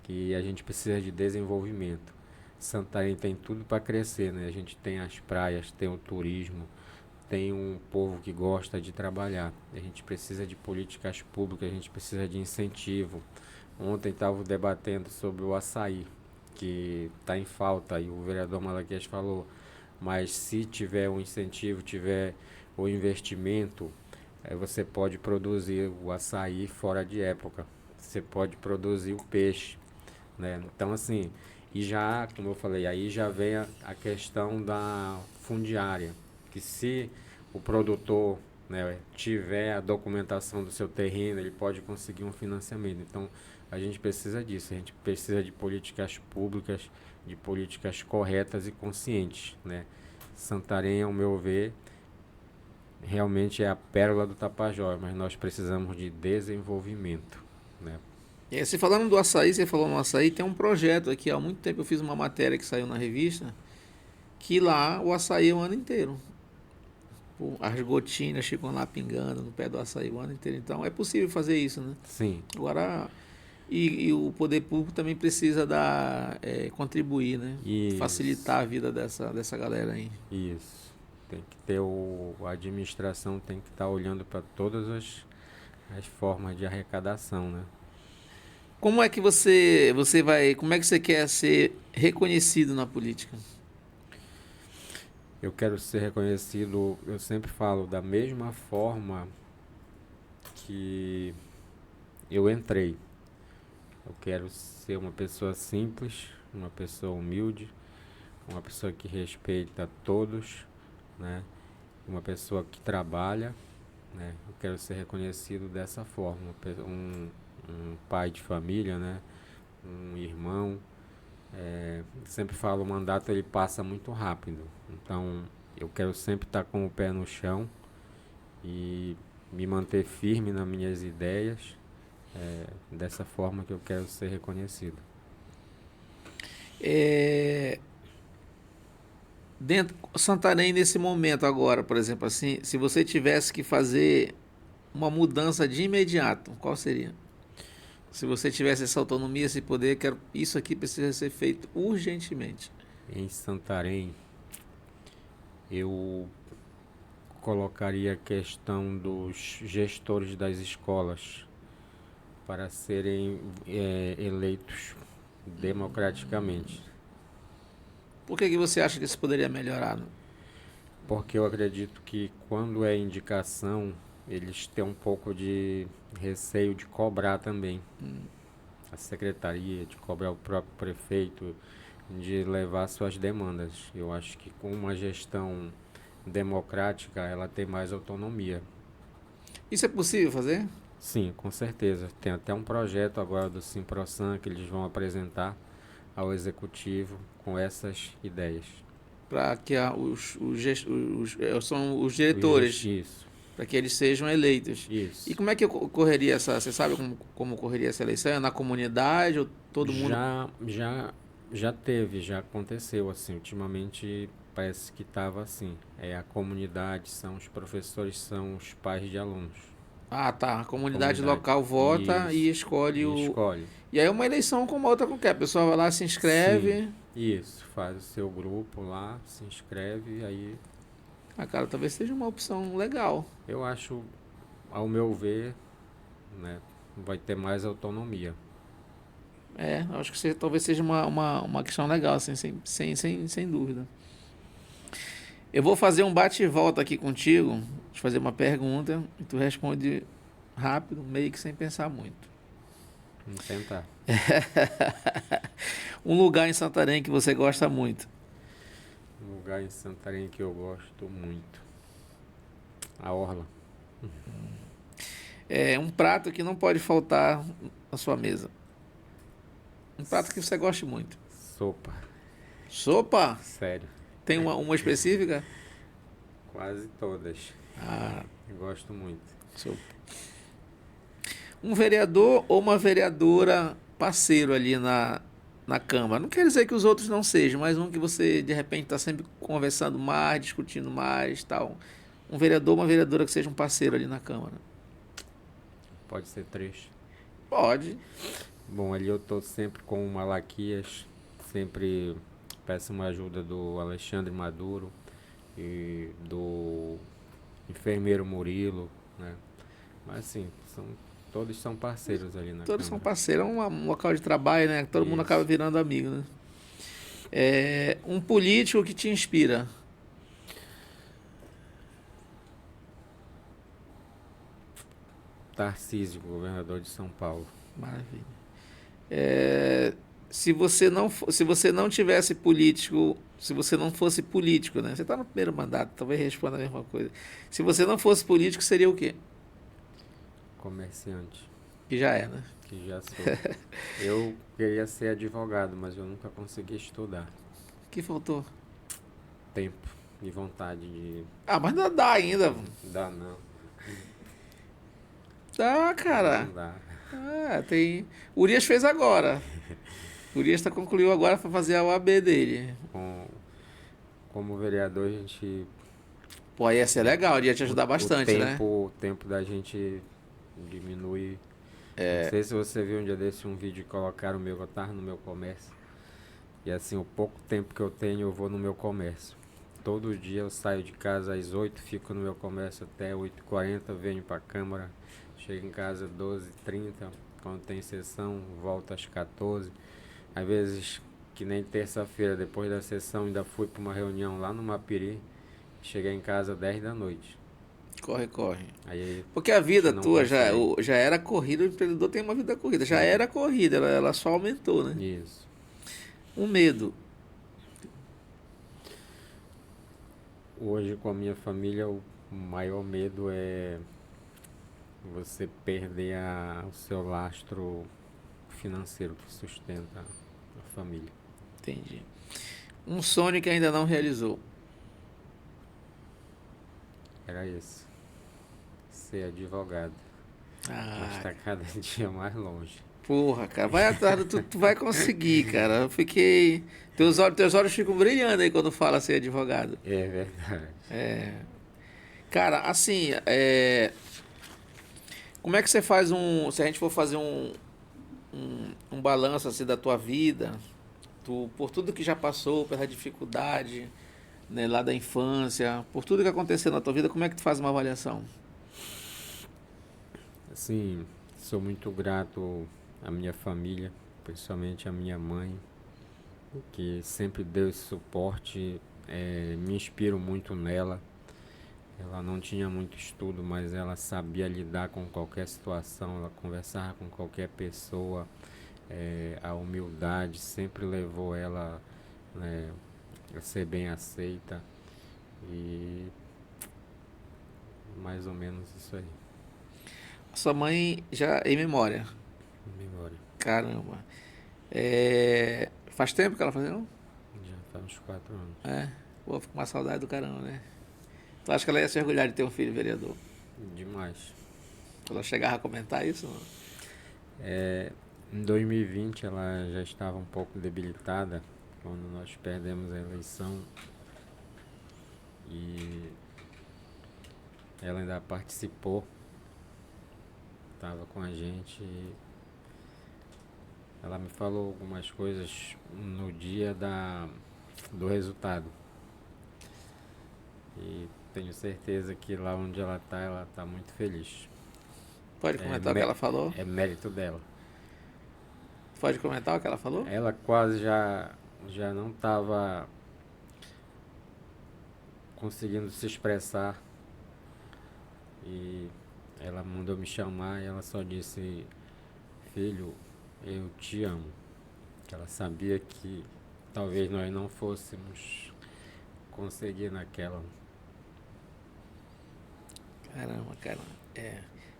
que a gente precisa de desenvolvimento. Santarém tem tudo para crescer, né? A gente tem as praias, tem o turismo, tem um povo que gosta de trabalhar. A gente precisa de políticas públicas, a gente precisa de incentivo. Ontem estava debatendo sobre o açaí, que está em falta, e o vereador Malaquias falou, mas se tiver um incentivo, tiver o investimento, você pode produzir o açaí fora de época, você pode produzir o peixe, né? Então, assim, e já, como eu falei, aí já vem a questão da fundiária, que se o produtor, né, tiver a documentação do seu terreno, ele pode conseguir um financiamento. Então, a gente precisa disso, a gente precisa de políticas públicas, de políticas corretas e conscientes, né? Santarém, ao meu ver, realmente é a pérola do Tapajós, mas nós precisamos de desenvolvimento, né? E aí, você falando do açaí, você falou no açaí, tem um projeto aqui, há muito tempo eu fiz uma matéria que saiu na revista, que lá o açaí é o ano inteiro. As gotinhas ficam lá pingando no pé do açaí o ano inteiro. Então é possível fazer isso, né? Sim, Agora, e o poder público também precisa contribuir, né? isso, Facilitar a vida dessa galera aí. isso. Tem que ter a administração tem que estar olhando para todas as formas de arrecadação, né? Como é que como é que você quer ser reconhecido na política? Eu quero ser reconhecido, eu sempre falo, da mesma forma que eu entrei. Eu quero ser uma pessoa simples, uma pessoa humilde, uma pessoa que respeita todos, né? Uma pessoa que trabalha, né? Eu quero ser reconhecido dessa forma, um pai de família, né? Um irmão. Sempre falo, o mandato ele passa muito rápido, então eu quero sempre estar com o pé no chão e me manter firme nas minhas ideias dessa forma que eu quero ser reconhecido. É, dentro Santarém nesse momento agora, por exemplo, assim, se você tivesse que fazer uma mudança de imediato, qual seria? Se você tivesse essa autonomia, esse poder, quero, isso aqui precisa ser feito urgentemente. Em Santarém, eu colocaria a questão dos gestores das escolas para serem eleitos democraticamente, Por que que você acha que isso poderia melhorar? porque eu acredito que quando é indicação, eles têm um pouco de receio de cobrar também a secretaria, de cobrar o próprio prefeito, de levar suas demandas. Eu acho que com uma gestão democrática, ela tem mais autonomia. Isso é possível fazer? Sim, com certeza. Tem até um projeto agora do Simprosan que eles vão apresentar ao executivo com essas ideias. Para que são os diretores, Isso, para que eles sejam eleitos. E isso. como é que ocorreria essa? Você sabe como ocorreria essa eleição? É na comunidade ou todo mundo? Já teve, já aconteceu assim. Ultimamente parece que estava assim. É a comunidade, são os professores, são os pais de alunos. Ah, tá. A comunidade Comunidade. local vota e Isso. escolhe E o. escolhe. E aí é uma eleição como outra qualquer. A pessoa vai lá, se Sim. inscreve. Isso. Faz o seu grupo lá, se inscreve e aí Ah, cara, talvez seja uma opção legal. eu acho, ao meu ver, né, vai ter mais autonomia. É, eu acho que talvez seja uma questão legal, assim, sem dúvida. Eu vou fazer um bate e volta aqui contigo, te fazer uma pergunta, e tu responde rápido, meio que sem pensar muito. Vamos tentar. Um lugar em Santarém que você gosta muito. Um lugar em Santarém que eu gosto muito. A Orla. É um prato que não pode faltar na sua mesa. Um prato que você goste muito. Sopa. Sopa? Sério. Tem uma específica? Quase todas. Ah, Eu gosto muito. sopa. Um vereador ou uma vereadora parceiro ali na Câmara. Não quer dizer que os outros não sejam, mas um que você de repente está sempre conversando mais, discutindo mais, tal. Um vereador, uma vereadora que seja um parceiro ali na Câmara. Pode ser 3. Pode. Bom, ali eu tô sempre com o Malaquias. Sempre peço uma ajuda do Alexandre Maduro e do enfermeiro Murilo, né? Mas assim, todos são parceiros ali na Todos são Câmara. parceiros. É um local de trabalho, né? Todo mundo acaba Isso. virando amigo, né? É, um político que te inspira. Tarcísio, governador de São Paulo. Maravilha. É, se você não tivesse político, se você não fosse político, né? Você está no primeiro mandato, talvez responda a mesma coisa. Se você não fosse político, seria o quê? Comerciante, Que já é, né? que já sou. Eu queria ser advogado, mas eu nunca consegui estudar. O que faltou? Tempo e vontade de... Ah, mas não dá ainda. Dá não, Dá, cara. não dá. Ah, tem. O Urias fez agora. O Urias concluiu agora para fazer a OAB dele. Como vereador, a gente... Pô, ia ser legal, ia te ajudar bastante, né? O tempo da gente diminui. Não sei se você viu um dia desse um vídeo que colocaram meu, eu tava no meu comércio. E assim, o pouco tempo que eu tenho, eu vou no meu comércio. Todo dia eu saio de casa às 8, fico no meu comércio até 8h40, venho pra Câmara. Chego em casa às 12h30, quando tem sessão, volto às 14. Às vezes, que nem terça-feira, depois da sessão, ainda fui para uma reunião lá no Mapiri. Cheguei em casa às 10 da noite. Corre, corre. Aí Porque a vida não tua consegue. já era corrida, o empreendedor tem uma vida corrida. Já Sim. era corrida, ela só aumentou, né? Isso. Um medo. Hoje com a minha família, o maior medo é você perder o seu lastro financeiro que sustenta a família. Entendi. Um sonho que ainda não realizou. Era esse. Ser advogado. mas Ah, está cada dia mais longe. porra, cara, vai atrás, tu vai conseguir, cara. Eu fiquei. Teus olhos ficam brilhando aí quando fala ser advogado. É verdade. Cara, assim, como é que você faz um. Se a gente for fazer um balanço assim da tua vida, por tudo que já passou, pela dificuldade, né, lá da infância, por tudo que aconteceu na tua vida, como é que tu faz uma avaliação? Assim, sou muito grato à minha família, principalmente à minha mãe, que sempre deu esse suporte. Me inspiro muito nela. Ela não tinha muito estudo, mas ela sabia lidar com qualquer situação, ela conversava com qualquer pessoa. A humildade sempre levou ela, né, a ser bem aceita e mais ou menos isso aí, Sua mãe já em memória. memória. Caramba. Faz tempo que ela fazia? Já faz uns 4 anos. É. Pô, fico com uma saudade do caramba, né? Tu acha que ela ia se orgulhar de ter um filho vereador? Demais. Ela chegava a comentar isso? Não? Em 2020 ela já estava um pouco debilitada quando nós perdemos a eleição e ela ainda participou, estava com a gente. Ela me falou algumas coisas no dia do resultado. E tenho certeza que lá onde ela tá muito feliz. Pode É, comentar o que ela falou? é mérito dela. Pode comentar o que ela falou? Ela quase já não estava conseguindo se expressar e ela mandou me chamar e ela só disse: Filho, eu te amo. Que ela sabia que talvez nós não fôssemos conseguir naquela. Caramba, caramba. É.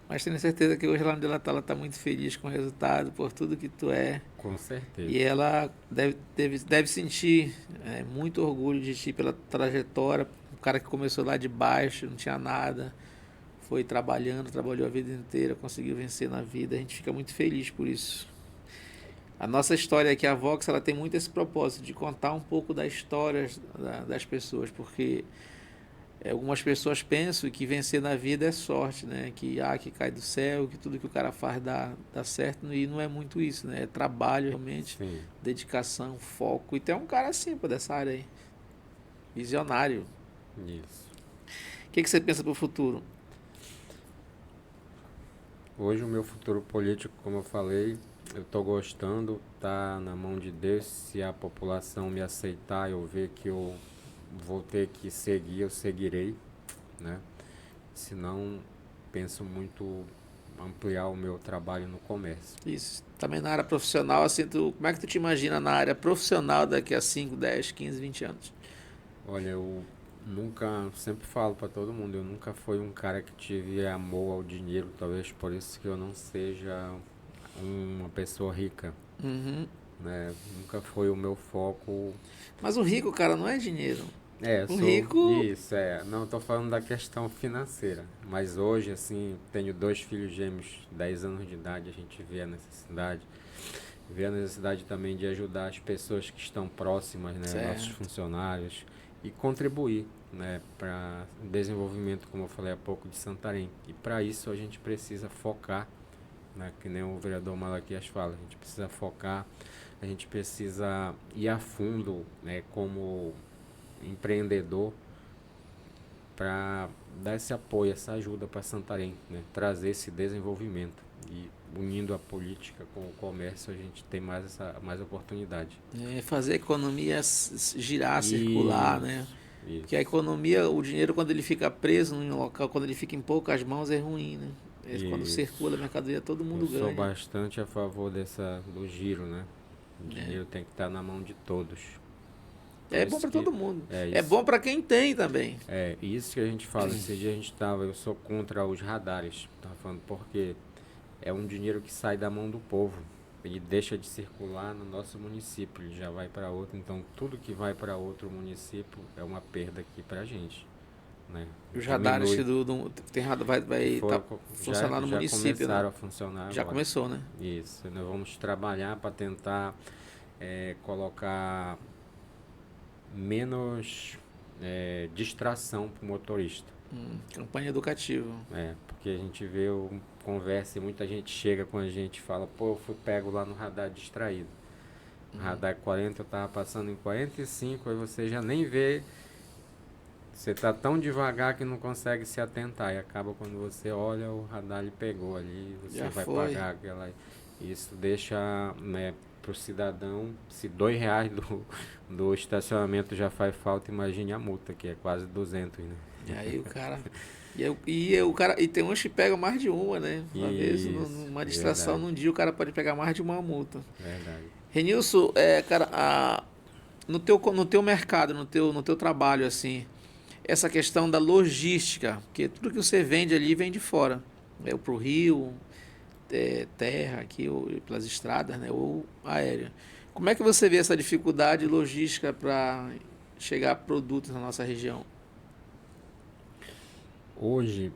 Mas tenho certeza que hoje lá onde ela tá muito feliz com o resultado, por tudo que tu é. Com E certeza. ela deve sentir muito orgulho de ti pela trajetória. Um cara que começou lá de baixo, não tinha nada, foi trabalhando, trabalhou a vida inteira, conseguiu vencer na vida. A gente fica muito feliz por isso. A nossa história aqui, a Vox, ela tem muito esse propósito de contar um pouco da história das pessoas, porque algumas pessoas pensam que vencer na vida é sorte, né? Que cai do céu, que tudo que o cara faz dá certo, e não é muito isso, né? É trabalho realmente, Sim, dedicação, foco. E tem um cara assim, pô, dessa área aí, visionário. isso. O que você pensa pro futuro? Hoje o meu futuro político, como eu falei, eu estou gostando, tá na mão de Deus. Se a população me aceitar, eu ver que eu vou ter que seguir, eu seguirei, né? Se não, penso muito ampliar o meu trabalho no comércio. Isso. Também na área profissional, assim, como é que tu te imagina na área profissional daqui a 5, 10, 15, 20 anos? Olha, eu nunca, sempre falo para todo mundo, eu nunca fui um cara que tive amor ao dinheiro, talvez por isso que eu não seja uma pessoa rica, Uhum. né? Nunca foi o meu foco. Mas o rico, cara, não é dinheiro. O Sou rico. isso, não tô falando da questão financeira, mas hoje assim, tenho 2 filhos gêmeos, 10 anos de idade, a gente vê a necessidade também de ajudar as pessoas que estão próximas, né, nossos Certo. funcionários e contribuir, né, para o desenvolvimento, como eu falei há pouco, de Santarém. E para isso a gente precisa focar, né, que nem o vereador Malaquias fala, a gente precisa focar, a gente precisa ir a fundo, né, como empreendedor para dar esse apoio, essa ajuda para Santarém, né? Trazer esse desenvolvimento e unindo a política com o comércio a gente tem mais oportunidade. Fazer a economia girar, circular, né? Isso, Que a isso, economia, o dinheiro quando ele fica preso em um local, quando ele fica em poucas mãos é ruim, né? Quando circula a isso. mercadoria todo Eu mundo sou ganha. bastante a favor do giro, né? O dinheiro tem que estar na mão de todos. Por É bom isso para que todo mundo. é É isso. bom para quem tem também. Isso que a gente fala. Esse dia a gente tava, eu sou contra os radares. Tava falando porque é um dinheiro que sai da mão do povo. Ele deixa de circular no nosso município, ele já vai para outro. Então, tudo que vai para outro município é uma perda aqui para a gente, né? Os radares Diminui. tem vai Foi, tá funcionar no já município, né? começaram a funcionar Já agora. começou, né? Isso, nós vamos trabalhar para tentar colocar menos distração para o motorista. Campanha educativa. Porque a gente vê, conversa e muita gente chega com a gente e fala, pô, eu fui pego lá no radar distraído. No radar 40 eu tava passando em 45, aí você já nem vê, você tá tão devagar que não consegue se atentar. E acaba quando você olha, o radar lhe pegou ali, você Já vai foi. pagar aquela. Isso deixa, né, pro cidadão, se R$ 2 do estacionamento já faz falta, imagine a multa, que é quase 200, né? E aí o cara. O cara. E tem uns que pegam mais de uma, né? Uma vez, Isso, numa distração verdade, num dia, o cara pode pegar mais de uma multa. verdade. Renilson, cara, no teu mercado, no teu trabalho, assim, essa questão da logística, porque tudo que você vende ali vem de fora. É pro Rio, terra aqui, ou pelas estradas, né? Ou aérea. Como é que você vê essa dificuldade logística para chegar produtos na nossa região? Hoje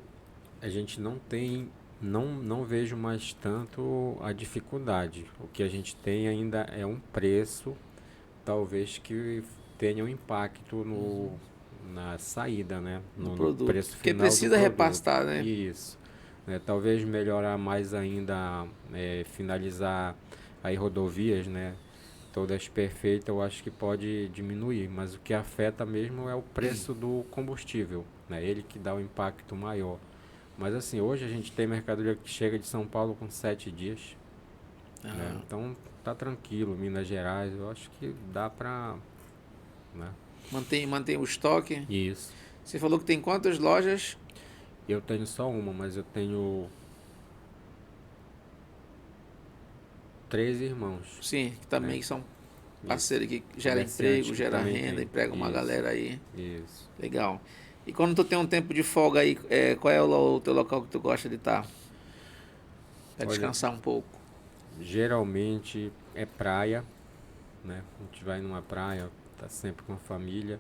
a gente não tem, não vejo mais tanto a dificuldade. O que a gente tem ainda é um preço, talvez que tenha um impacto na saída, né? No No produto. preço Porque final do precisa produto. repastar, né? Isso. Né? Talvez melhorar mais ainda, finalizar aí rodovias, né? Todas perfeitas, eu acho que pode diminuir, mas o que afeta mesmo é o preço do combustível, né? Ele que dá o impacto maior. Mas assim, hoje a gente tem mercadoria que chega de São Paulo com 7 dias, né? Ah, Então tá tranquilo, Minas Gerais, eu acho que dá pra, né? mantém o estoque. Isso. Você falou que tem quantas lojas? Eu tenho só uma, mas eu tenho 3 irmãos, Sim, que né? também são Isso. parceiros que gera Comerciante emprego, que gera também renda, tem. emprega uma Isso. galera aí. Isso. Legal. E quando tu tem um tempo de folga aí, qual é o teu local que tu gosta de estar? Pra Olha, descansar um pouco. geralmente é praia, né? A gente vai numa praia, tá sempre com a família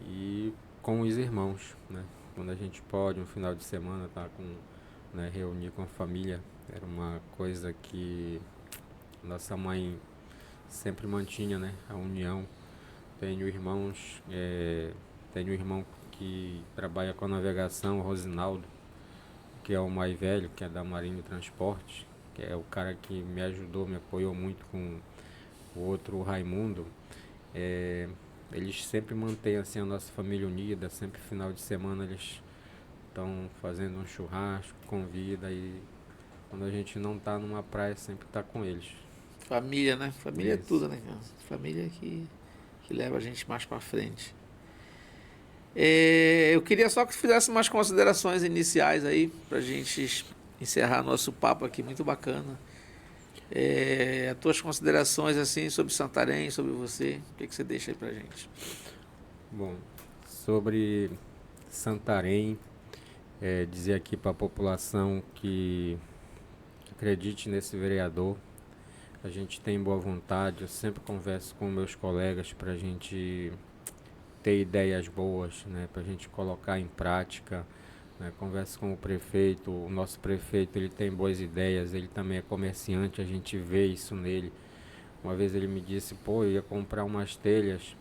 e com os irmãos, né? Quando a gente pode, um final de semana, tá com, né, reunir com a família, era uma coisa que nossa mãe sempre mantinha, né? A união. Tenho irmãos, tenho um irmão que trabalha com a navegação, o Rosinaldo, que é o mais velho, que é da Marinha Transporte, que é o cara que me ajudou, me apoiou muito com o outro, o Raimundo. É, eles sempre mantêm assim a nossa família unida, sempre final de semana eles estão fazendo um churrasco, convida e quando a gente não tá numa praia sempre tá com eles. Família, né? Família é Isso. tudo, né, cara? Família que leva a gente mais pra frente. Eu queria só que tu fizesse umas considerações iniciais aí pra gente encerrar nosso papo aqui, muito bacana. As tuas considerações assim sobre Santarém, sobre você, o que que você deixa aí pra gente? Bom, sobre Santarém, dizer aqui para a população que acredite nesse vereador. A gente tem boa vontade, eu sempre converso com meus colegas para a gente ter ideias boas, né, para a gente colocar em prática. Né, converso com o nosso prefeito ele tem boas ideias, ele também é comerciante, a gente vê isso nele. Uma vez ele me disse, pô, eu ia comprar umas telhas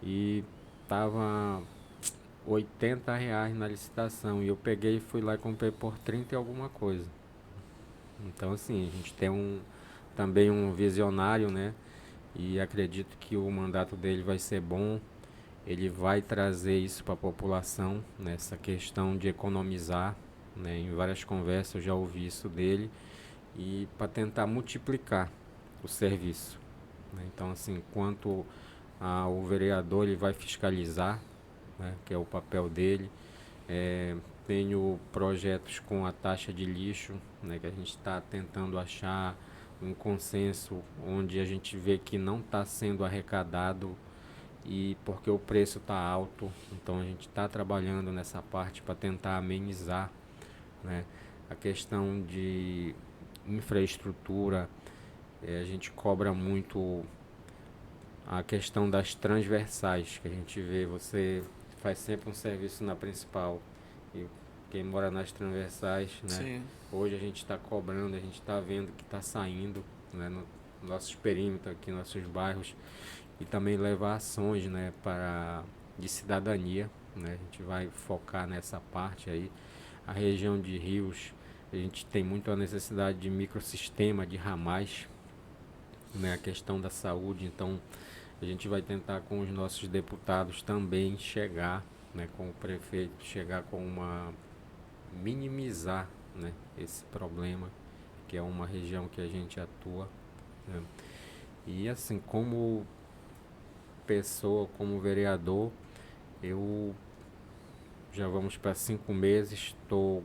e tava R$ 80 na licitação e eu peguei e fui lá e comprei por 30 e alguma coisa. Então assim, a gente tem também um visionário, né? E acredito que o mandato dele vai ser bom. Ele vai trazer isso para a população, nessa questão de economizar, né? Em várias conversas eu já ouvi isso dele e para tentar multiplicar o serviço, né? Então assim, enquanto o vereador ele vai fiscalizar, né? Que é o papel dele. É, tenho projetos com a taxa de lixo, né, que a gente está tentando achar um consenso onde a gente vê que não está sendo arrecadado e porque o preço está alto, então a gente está trabalhando nessa parte para tentar amenizar, né, a questão de infraestrutura. A gente cobra muito a questão das transversais, que a gente vê você faz sempre um serviço na principal. E quem mora nas transversais, né? Sim. Hoje a gente está cobrando, a gente está vendo que está saindo, né, no nossos perímetros aqui, nossos bairros, e também levar ações, né, de cidadania, né? A gente vai focar nessa parte aí. A região de rios, a gente tem muito a necessidade de microsistema, de ramais, né, a questão da saúde. Então a gente vai tentar com os nossos deputados também chegar, né, com o prefeito, chegar com minimizar, né, esse problema, que é uma região que a gente atua, né? E assim, como pessoa, como vereador, eu já vamos para 5 meses, estou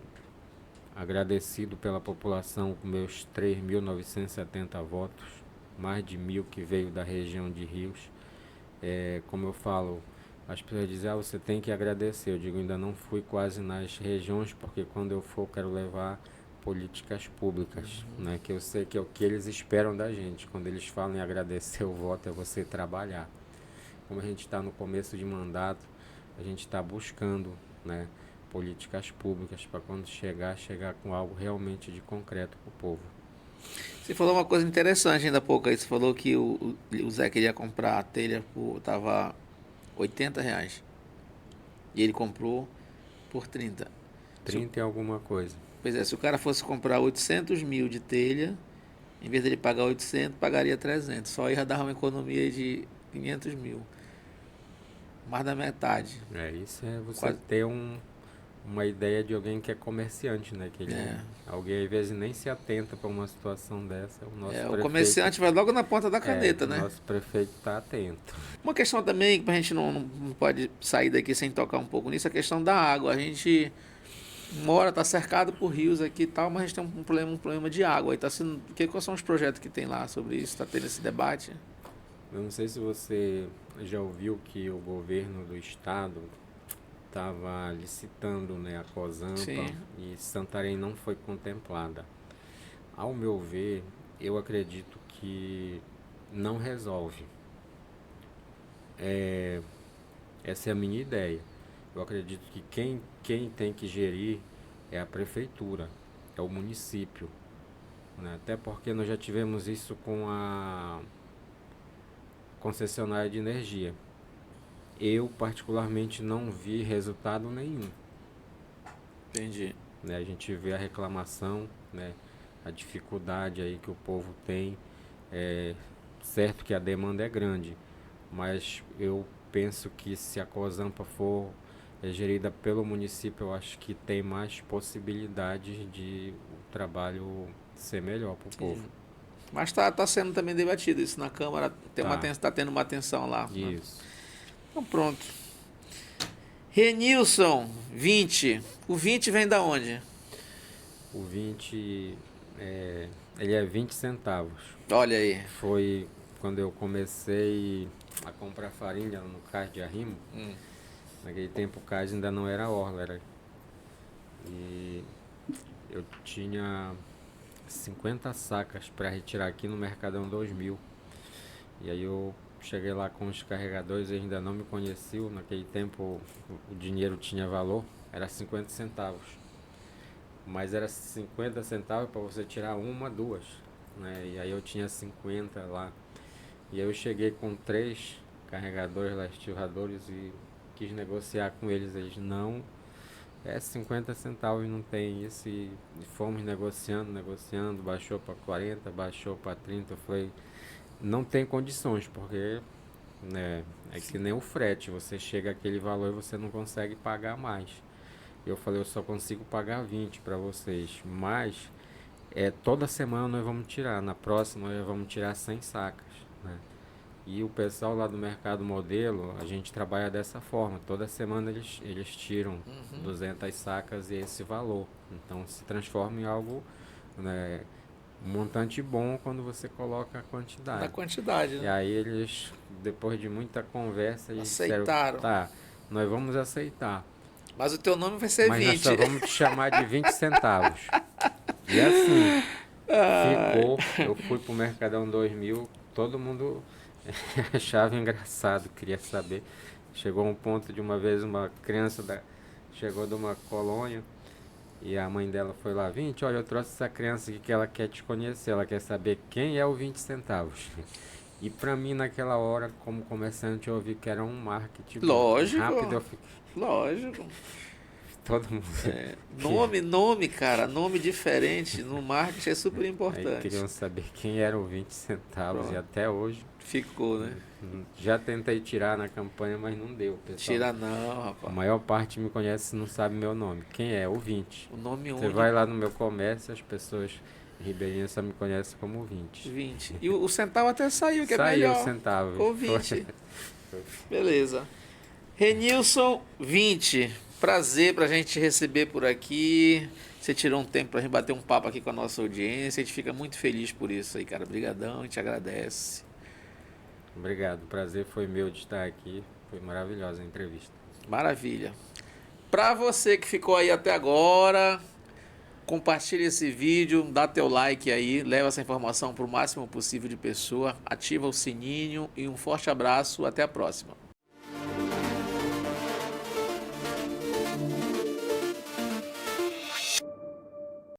agradecido pela população com meus 3.970 votos, mais de 1.000 que veio da região de Rios. Como eu falo, as pessoas dizem, você tem que agradecer. Eu digo, ainda não fui quase nas regiões, porque quando eu for, quero levar políticas públicas, né? Que eu sei que é o que eles esperam da gente. Quando eles falam em agradecer o voto, é você trabalhar. Como a gente está no começo de mandato, a gente está buscando, né, políticas públicas para quando chegar com algo realmente de concreto para o povo. Você falou uma coisa interessante ainda há pouco aí. Você falou que o Zé queria comprar a telha tava R$ 80. E ele comprou por 30. 30 e alguma coisa. Pois é, se o cara fosse comprar 800 mil de telha, em vez dele pagar 800, pagaria 300. Só ia dar uma economia de 500 mil. Mais da metade. Isso é você Quase. ter uma ideia de alguém que é comerciante, né? Que alguém às vezes nem se atenta para uma situação dessa. O nosso prefeito, o comerciante vai logo na ponta da caneta, né? O nosso prefeito está atento. Uma questão também, que a gente não pode sair daqui sem tocar um pouco nisso, é a questão da água. A gente está cercado por rios aqui e tal, mas a gente tem um problema de água. E quais são os projetos que tem lá sobre isso? Está tendo esse debate? Eu não sei se você já ouviu que o governo do estado estava licitando, né, a Cozampa. Sim. E Santarém não foi contemplada. Ao meu ver, eu acredito que não resolve. Essa é a minha ideia. Eu acredito que quem tem que gerir é a prefeitura, é o município, né? Até porque nós já tivemos isso com a concessionária de energia. Eu particularmente não vi resultado nenhum. Entendi. Né? A gente vê a reclamação, né? A dificuldade aí que o povo tem. Certo que a demanda é grande, mas eu penso que se a Cozampa for gerida pelo município, eu acho que tem mais possibilidade de o trabalho ser melhor para o povo. Mas tá sendo também debatido isso na Câmara, tá tendo uma atenção lá. Isso. Né? Então pronto. Renilson, 20. O 20 vem da onde? O 20, ele é 20 centavos. Olha aí. Foi quando eu comecei a comprar farinha no Cais de Arrimo. Naquele tempo o Cais ainda não era orla, e eu tinha 50 sacas para retirar aqui no Mercadão 2000. E aí eu cheguei lá com os carregadores, eles ainda não me conheciam. Naquele tempo o dinheiro tinha valor, era 50 centavos. Mas era 50 centavos para você tirar uma, duas, né? E aí eu tinha 50 lá. E aí eu cheguei com 3 carregadores lá, estivadores, e quis negociar com eles. Eles não, 50 centavos não tem isso. E fomos negociando, baixou para 40, baixou para 30. Eu falei, não tem condições, porque, né, é que nem o frete, você chega àquele valor e você não consegue pagar mais. Eu falei, eu só consigo pagar 20 para vocês, mas toda semana nós vamos tirar, na próxima nós vamos tirar 100 sacas, né? E o pessoal lá do Mercado Modelo, a gente trabalha dessa forma, toda semana eles tiram 200 sacas e esse valor. Então se transforma em algo, né, um montante bom quando você coloca a quantidade. Da quantidade, né? E aí eles, depois de muita conversa, eles aceitaram. Disseram, tá, nós vamos aceitar. Mas o teu nome vai ser 20. Mas nós só vamos te chamar de 20 centavos. E assim, ficou. Eu fui pro Mercadão 2000, todo mundo achava engraçado, queria saber. Chegou um ponto de uma vez uma criança chegou de uma colônia e a mãe dela foi lá, 20, olha, eu trouxe essa criança aqui que ela quer te conhecer, ela quer saber quem é o 20 centavos. E pra mim naquela hora, como comerciante, eu ouvi que era um marketing rápido, Lógico, eu fiquei, lógico. todo mundo. Nome, cara, nome diferente no marketing é super Aí importante. queriam saber quem era o 20 centavos Pronto. e até hoje Ficou, né? já tentei tirar na campanha, mas não deu, pessoal. Tira não, A rapaz. maior parte me conhece e não sabe meu nome. Quem é? O 20. O nome Você único, vai lá no meu comércio, as pessoas ribeirinhas só me conhecem como 20. 20. E o centavo até saiu, que é Saiu melhor. o centavo. Ficou 20. Beleza. Renilson, 20. Prazer pra gente te receber por aqui. Você tirou um tempo pra gente bater um papo aqui com a nossa audiência. A gente fica muito feliz por isso aí, cara. Obrigadão, a gente agradece. Obrigado, o prazer foi meu de estar aqui. Foi maravilhosa a entrevista. Maravilha. Pra você que ficou aí até agora, compartilha esse vídeo, dá teu like aí, leva essa informação pro máximo possível de pessoa, ativa o sininho e um forte abraço. Até a próxima.